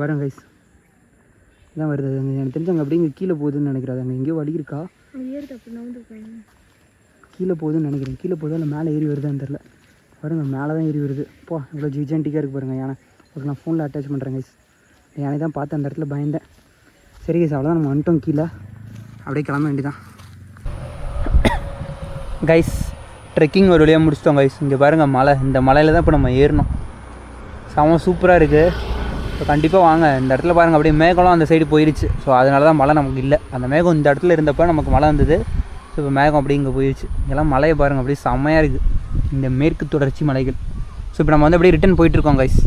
வரேன் கைஸ், இதான் வருது. எனக்கு தெரிஞ்சு அங்கே அப்படியே இங்கே கீழே போகுதுன்னு நினைக்கிறேன். அங்கே எங்கேயோ வழி இருக்கா, கீழே போகுதுன்னு நினைக்கிறேன். கீழே போகுதா இல்லை மேலே ஏறி வருதான்னு தெரில. பாருங்கள் மேலே தான் ஏறி வருது. இப்போ இவ்வளோ ஜிஜென்டிக்காக இருக்குது பாருங்கள் யானை. உங்களுக்கு நான் ஃபோனில் அட்டாச் பண்ணுறேன் கைஸ். யானை தான் பார்த்து அந்த இடத்துல பயந்தேன். சரி கைஸ், அவ்வளோதான், நம்ம வந்துட்டோம் கீழே. அப்படியே கிளம்ப வேண்டியதான் கைஸ். ட்ரெக்கிங் ஒரு வழியாக முடிச்சிட்டோம் கைஸ். இங்கே பாருங்கள் மலை, இந்த மலையில் தான் இப்போ நம்ம ஏறணும். செம சூப்பராக இருக்குது. இப்போ கண்டிப்பாக வாங்க. இந்த இடத்துல பாருங்கள் அப்படியே மேகம்லாம் அந்த சைடு போயிடுச்சு. ஸோ அதனால தான் மழை நமக்கு இல்லை. அந்த மேகம் இந்த இடத்துல இருந்தப்போ நமக்கு மழை வந்தது. ஸோ இப்போ மேகம் அப்படியே இங்கே போயிடுச்சு. இங்கெல்லாம் மலையை பாருங்கள் அப்படியே செம்மையாக இருக்குது, இந்த மேற்கு தொடர்ச்சி மலைகள். ஸோ இப்போ நம்ம வந்து அப்படியே ரிட்டன் போயிட்டுருக்கோம் கைஸ்.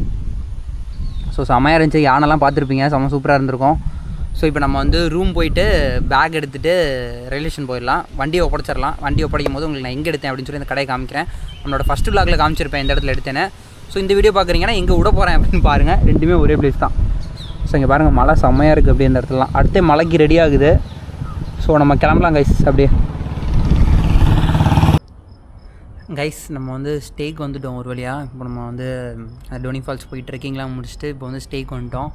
ஸோ செம்மையாக இருந்துச்சு, யானைலாம் பார்த்துருப்பீங்க, செம்ம சூப்பராக இருந்திருக்கும். ஸோ இப்போ நம்ம வந்து ரூம் போயிட்டு பேக் எடுத்துகிட்டு ரயில்வே ஸ்டேஷன் போயிடலாம். வண்டியை ஒப்படைச்சிடலாம். வண்டி ஒப்படைக்கும் போது உங்களுக்கு நான் எங்கே எடுத்தேன் அப்படின்னு சொல்லி இந்த கடையை காமிக்கிறேன். நம்மளோட ஃபஸ்ட்டு விளாகில் காமிச்சிருப்பேன் இந்த இடத்துல எடுத்தேன்னு. ஸோ இந்த வீடியோ பார்க்குறீங்கன்னா எங்கே விட போகிறேன் அப்படின்னு பாருங்கள். ரெண்டுமே ஒரே பிளேஸ் தான். ஸோ இங்கே பாருங்கள் மழை செம்மையாக இருக்குது அப்படியே இந்த இடத்துலலாம். அடுத்தே மலைக்கு ரெடி ஆகுது. ஸோ நம்ம கிளம்பலாம் கைஸ். அப்படியே கைஸ் நம்ம வந்து ஸ்டேக்கு வந்துவிட்டோம் ஒரு வழியாக. இப்போ நம்ம வந்து டோனி ஃபால்ஸ் போய் ட்ரெக்கிங்லாம் முடிச்சுட்டு இப்போ வந்து ஸ்டேக்கு வந்துட்டோம்.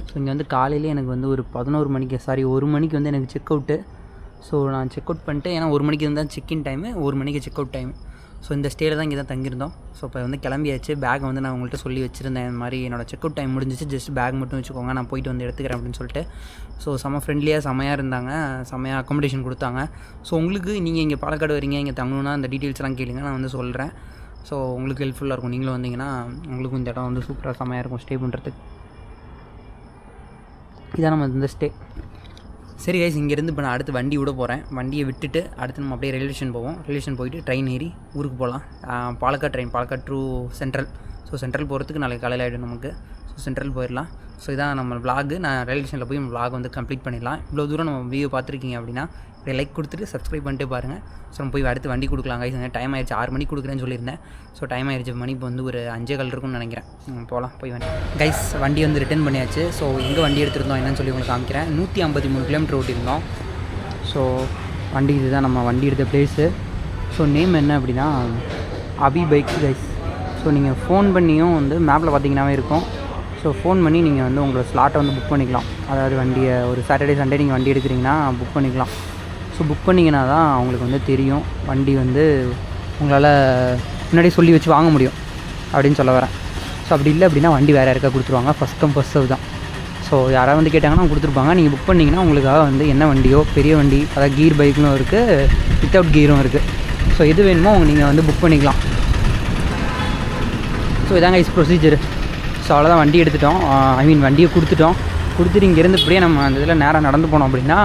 ஸோ இங்கே வந்து காலையிலே எனக்கு வந்து ஒரு 11 மணிக்கு 1 மணிக்கு வந்து எனக்கு செக் அவுட்டு. ஸோ நான் செக் அவுட் பண்ணிட்டு, ஏன்னா 1 மணிக்கு இருந்தால் செக்இன் டைமு, 1 மணிக்கு செக் அவுட் டைம். ஸோ இந்த ஸ்டேயில் தான் இங்கே தான் தங்கியிருந்தோம். ஸோ இப்போ வந்து கிளம்பியாச்சு. பேக்கை வந்து நான் உங்கள்கிட்ட சொல்லி வச்சுருந்தேன், இந்த மாதிரி என்னோடய செக் அவுட் டைம் முடிஞ்சிச்சு, ஜஸ்ட் பேக் மட்டும் வச்சுக்கோங்க, நான் போயிட்டு வந்து எடுத்துக்கிறேன் அப்படின்னு சொல்லிட்டு. ஸோ செம்ம ஃப்ரெண்ட்லியாக செம்மையாக இருந்தாங்க, செம்மையாக அக்காமடேஷன் கொடுத்தாங்க. ஸோ உங்களுக்கு நீங்கள் இங்கே பாலக்காடு வரீங்க, இங்கே தங்கணுன்னா அந்த டீட்டெயில்ஸ்லாம் கேளுங்க, நான் வந்து சொல்கிறேன். ஸோ உங்களுக்கு ஹெல்ப்ஃபுல்லாக இருக்கும். நீங்களும் வந்தீங்கன்னா உங்களுக்கும் இந்த இடம் வந்து சூப்பராக செம்மையாக இருக்கும் ஸ்டே பண்ணுறதுக்கு. இதான் நம்ம இந்த ஸ்டே. சரி கைஸ், இங்கேருந்து இப்போ நான் அடுத்து வண்டி விட போகிறேன். வண்டியை விட்டுட்டு அடுத்து நம்ம அப்படியே ரயில்வே ஸ்டேஷன் போவோம். ரயில்வே ஸ்டேஷன் போயிட்டு ட்ரெயின் ஏறி ஊருக்கு போகலாம். Palakkad train, Palakkad true central. So central போகிறதுக்கு நாளைக்கு காலையில் ஆகிடும் நமக்கு. ஸோ சென்ட்ரல் போயிடலாம். ஸோ இதான் நம்ம விளாகு. நான் ரயில்வே ஸ்டேஷனில் போய் நம்ம விளாக் வந்து கம்ப்ளீட் பண்ணிடலாம். இவ்வளோ தூரம் நம்ம வீடியோ பார்த்துருக்கீங்க அப்படின்னா லைக் கொடுத்துட்டு சப்ஸ்கிரைப் பண்ணிட்டு பாருங்கள். ஸோ நம்ம போய் அடுத்து வண்டி கொடுக்கலாம் கைஸ். டைம் ஆயிடுச்சு, 6 மணிக்கு கொடுக்குறேன்னு சொல்லியிருந்தேன். ஸோ டைம் ஆயிடுச்சு, மணி இப்போ வந்து ஒரு 5:15 இருக்கும்னு நினைக்கிறேன். போகலாம் போய் வண்டி கைஸ். வண்டி வந்து ரிட்டர்ன் பண்ணியாச்சு. ஸோ எங்கே வண்டி எடுத்துருந்தோம் என்னன்னு சொல்லி உங்களுக்கு காமிக்கிறேன். 153 கிலோமீட்டர் ஓட்டியிருந்தோம். ஸோ வண்டி இதுதான் நம்ம வண்டி எடுத்த பிளேஸு. ஸோ நேம் என்ன அப்படின்னா அபி பைக்ஸ் கைஸ். ஸோ நீங்கள் ஃபோன் பண்ணியும் வந்து மேப்பில் பார்த்தீங்கன்னாவே இருக்கும். ஸோ ஃபோன் பண்ணி நீங்கள் வந்து உங்களோட ஸ்லாட்டை வந்து புக் பண்ணிக்கலாம். அதாவது வண்டியை ஒரு சாட்டர்டே சண்டே நீங்கள் வண்டி எடுக்கிறீங்கன்னா புக் பண்ணிக்கலாம். ஸோ புக் பண்ணிங்கன்னா தான் அவங்களுக்கு வந்து தெரியும் வண்டி வந்து உங்களால் முன்னாடி சொல்லி வச்சு வாங்க முடியும் அப்படின்னு சொல்ல வரேன். ஸோ அப்படி இல்லை அப்படின்னா வண்டி வேறு யாருக்கா கொடுத்துருவாங்க. ஃபஸ்ட் கம் ஃபஸ்ட் சர்வ் தான். ஸோ யாராவது வந்து கேட்டாங்கன்னா கொடுத்துருப்பாங்க. நீங்கள் புக் பண்ணிங்கன்னா உங்களுக்காக வந்து என்ன வண்டியோ, பெரிய வண்டி, அதாவது கீர் பைக்கும் இருக்குது, வித்தவுட் கீரும் இருக்குது. ஸோ எது வேணுமோ நீங்கள் வந்து புக் பண்ணிக்கலாம். ஸோ இதாங்க இஸ் ப்ரொசீஜர். ஸோ அவ்வளோதான், வண்டி எடுத்துட்டோம். வண்டியை கொடுத்துட்டு இங்கேருந்து இப்படியே நம்ம அந்த இதில் நேராக நடந்து போனோம் அப்படின்னா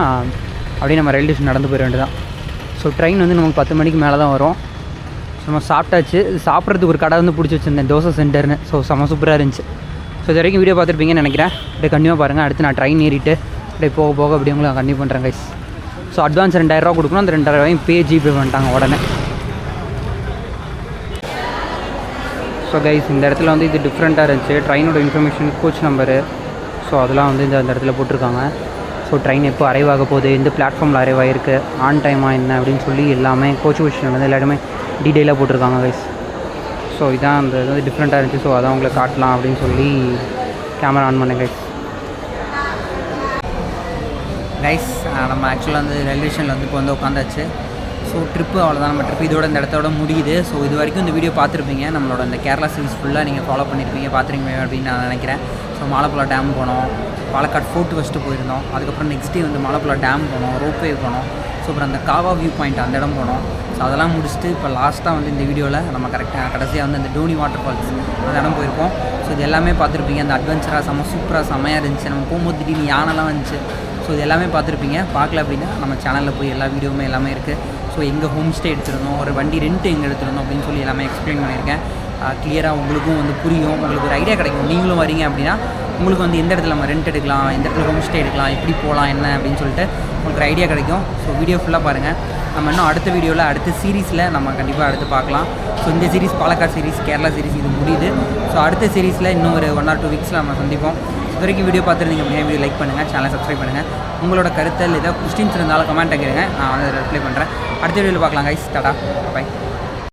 அப்படியே நம்ம ரயில்வே ஸ்டேஷன் நடந்து போயிட வேண்டியதான். ஸோ ட்ரெயின் வந்து நமக்கு 10 மணிக்கு மேலே தான் வரும். ஸோ நம்ம சாப்பிட்டாச்சு. சாப்பிட்றதுக்கு ஒரு கடை வந்து பிடிச்சி வச்சுருந்தேன், தோசை சென்டர்னு. ஸோ செம்ம சூப்பராக இருந்துச்சு. ஸோ இது வரைக்கும் வீடியோ பார்த்துருப்பீங்கன்னு நினைக்கிறேன். அப்படியே கண்டிப்பாக பாருங்கள். அடுத்து நான் ட்ரெயின் ஏறிட்டு அப்படியே போக போக அப்படியே உங்களுக்கு கண்டினியூ பண்ணுறேன் கைஸ். ஸோ அட்வான்ஸ் 2000 ரூபா கொடுக்கணும். அந்த 2000 ரூபாயும் ஜிபே பண்ணிட்டாங்க உடனே. ஸோ கைஸ், இந்த இடத்துல வந்து இது டிஃப்ரெண்ட்டாக இருந்துச்சு. ட்ரெயினோட இன்ஃபர்மேஷன், கோச் நம்பரு, ஸோ அதெல்லாம் வந்து இந்த இடத்துல போட்டிருக்காங்க. ஸோ ட்ரெயின் எப்போ அரைவ் ஆக போகுது, எந்த பிளாட்ஃபார்மில் அரைவ் ஆகிருக்கு, ஆன் டைமாக என்ன அப்படின்னு சொல்லி எல்லாமே கோச் கொஷின் வந்து எல்லாருமே டீட்டெயிலாக போட்டிருக்காங்க கைஸ். ஸோ இதான் அந்த இது வந்து டிஃப்ரெண்ட்டாக இருந்துச்சு. ஸோ அதான் உங்களுக்கு காட்டலாம் அப்படின்னு சொல்லி கேமரா ஆன் பண்ணேன் கைஸ். கைஸ், நம்ம ஆக்சுவலாக வந்து ரயில்வே ஸ்டேஷனில் வந்து இப்போ வந்து உட்காந்தாச்சு. ஸோ ட்ரிப்பு அவ்வளோதான், நம்ம ட்ரிப்பு இதோட இந்த இடத்தோட முடியுது. ஸோ இது வரைக்கும் இந்த வீடியோ பார்த்துருப்பீங்க. நம்மளோட இந்த கேரளா சீரிஸ் ஃபுல்லாக நீங்கள் ஃபாலோ பண்ணியிருப்பீங்க, பார்த்துருப்பீங்க அப்படின்னு நான் நினைக்கிறேன். ஸோ மாலப்புழா டேம் போனோம், பாலக்காடு ஃபோர்ட் ஃபஸ்ட்டு போயிருந்தோம். அதுக்கப்புறம் நெக்ஸ்ட் டே வந்து மாலப்புழா டேம் போனோம், ரோப்வே போனோம். ஸோ அப்புறம் அந்த காவா வியூ பாயிண்ட் அந்த இடம் போனோம். ஸோ அதெல்லாம் முடிச்சுட்டு இப்போ லாஸ்ட்டாக வந்து இந்த வீடியோவில் நம்ம கடைசியாக வந்து அந்த டோனி வாட்டர் ஃபால்ஸ் அந்த இடம் போயிருக்கோம். ஸோ இது எல்லாமே பார்த்துருப்பீங்க. அந்த அட்வென்ச்சராக சூப்பராக செம்மையாக இருந்துச்சு. நம்ம போகும்போது திடீர்னு யானைலாம் வந்துச்சு. ஸோ இது எல்லாமே பார்த்துருப்பீங்க. பார்க்கல அப்படின்னா நம்ம சேனலில் போய் எல்லா வீடியோவுமே எல்லாமே இருக்குது. ஸோ எங்கே ஹோம் ஸ்டே எடுத்துருந்தோம், ஒரு வண்டி ரெண்ட் எங்கே எடுத்துருந்தோம் அப்படின்னு சொல்லி எல்லாமே எக்ஸ்பிளைன் பண்ணியிருக்கேன். கிளியராக உங்களுக்கும் வந்து புரியும், உங்களுக்கு ஒரு ஐடியா கிடைக்கும். நீங்களும் வரீங்க அப்படின்னா உங்களுக்கு வந்து எந்த இடத்துல நம்ம ரெண்ட் எடுக்கலாம், எந்த இடத்துல ஹோம் ஸ்டே எடுக்கலாம், எப்படி போகலாம் என்ன அப்படின்னு சொல்லிட்டு உங்களுக்கு ஒரு ஐடியா கிடைக்கும். ஸோ வீடியோ ஃபுல்லாக பாருங்கள். நம்ம இன்னும் அடுத்த வீடியோவில் அடுத்த சீரீஸில் நம்ம கண்டிப்பாக அடுத்து பார்க்கலாம். ஸோ இந்த series Palakkad series, Kerala series இது முடியுது. ஸோ அடுத்த சீரிஸில் இன்னும் ஒரு 1 or 2 வீக்ஸில் நம்ம சந்திப்போம். இது வரைக்கும் வீடியோ பார்த்துருந்தீங்க அப்படின்னா வீடியோ லைக் பண்ணுங்கள், சேனலை சப்ஸ்கிரைப் பண்ணுங்கள். உங்களோட கருத்தில் ஏதாவது கொஸ்டின்ஸ் இருந்தாலும் கமெண்ட் கேளுங்க, நான் வந்து ரிப்ளை பண்ணுறேன். அடுத்த வீடியோவில் பார்க்கலாம் கைஸ். டாடா, பை.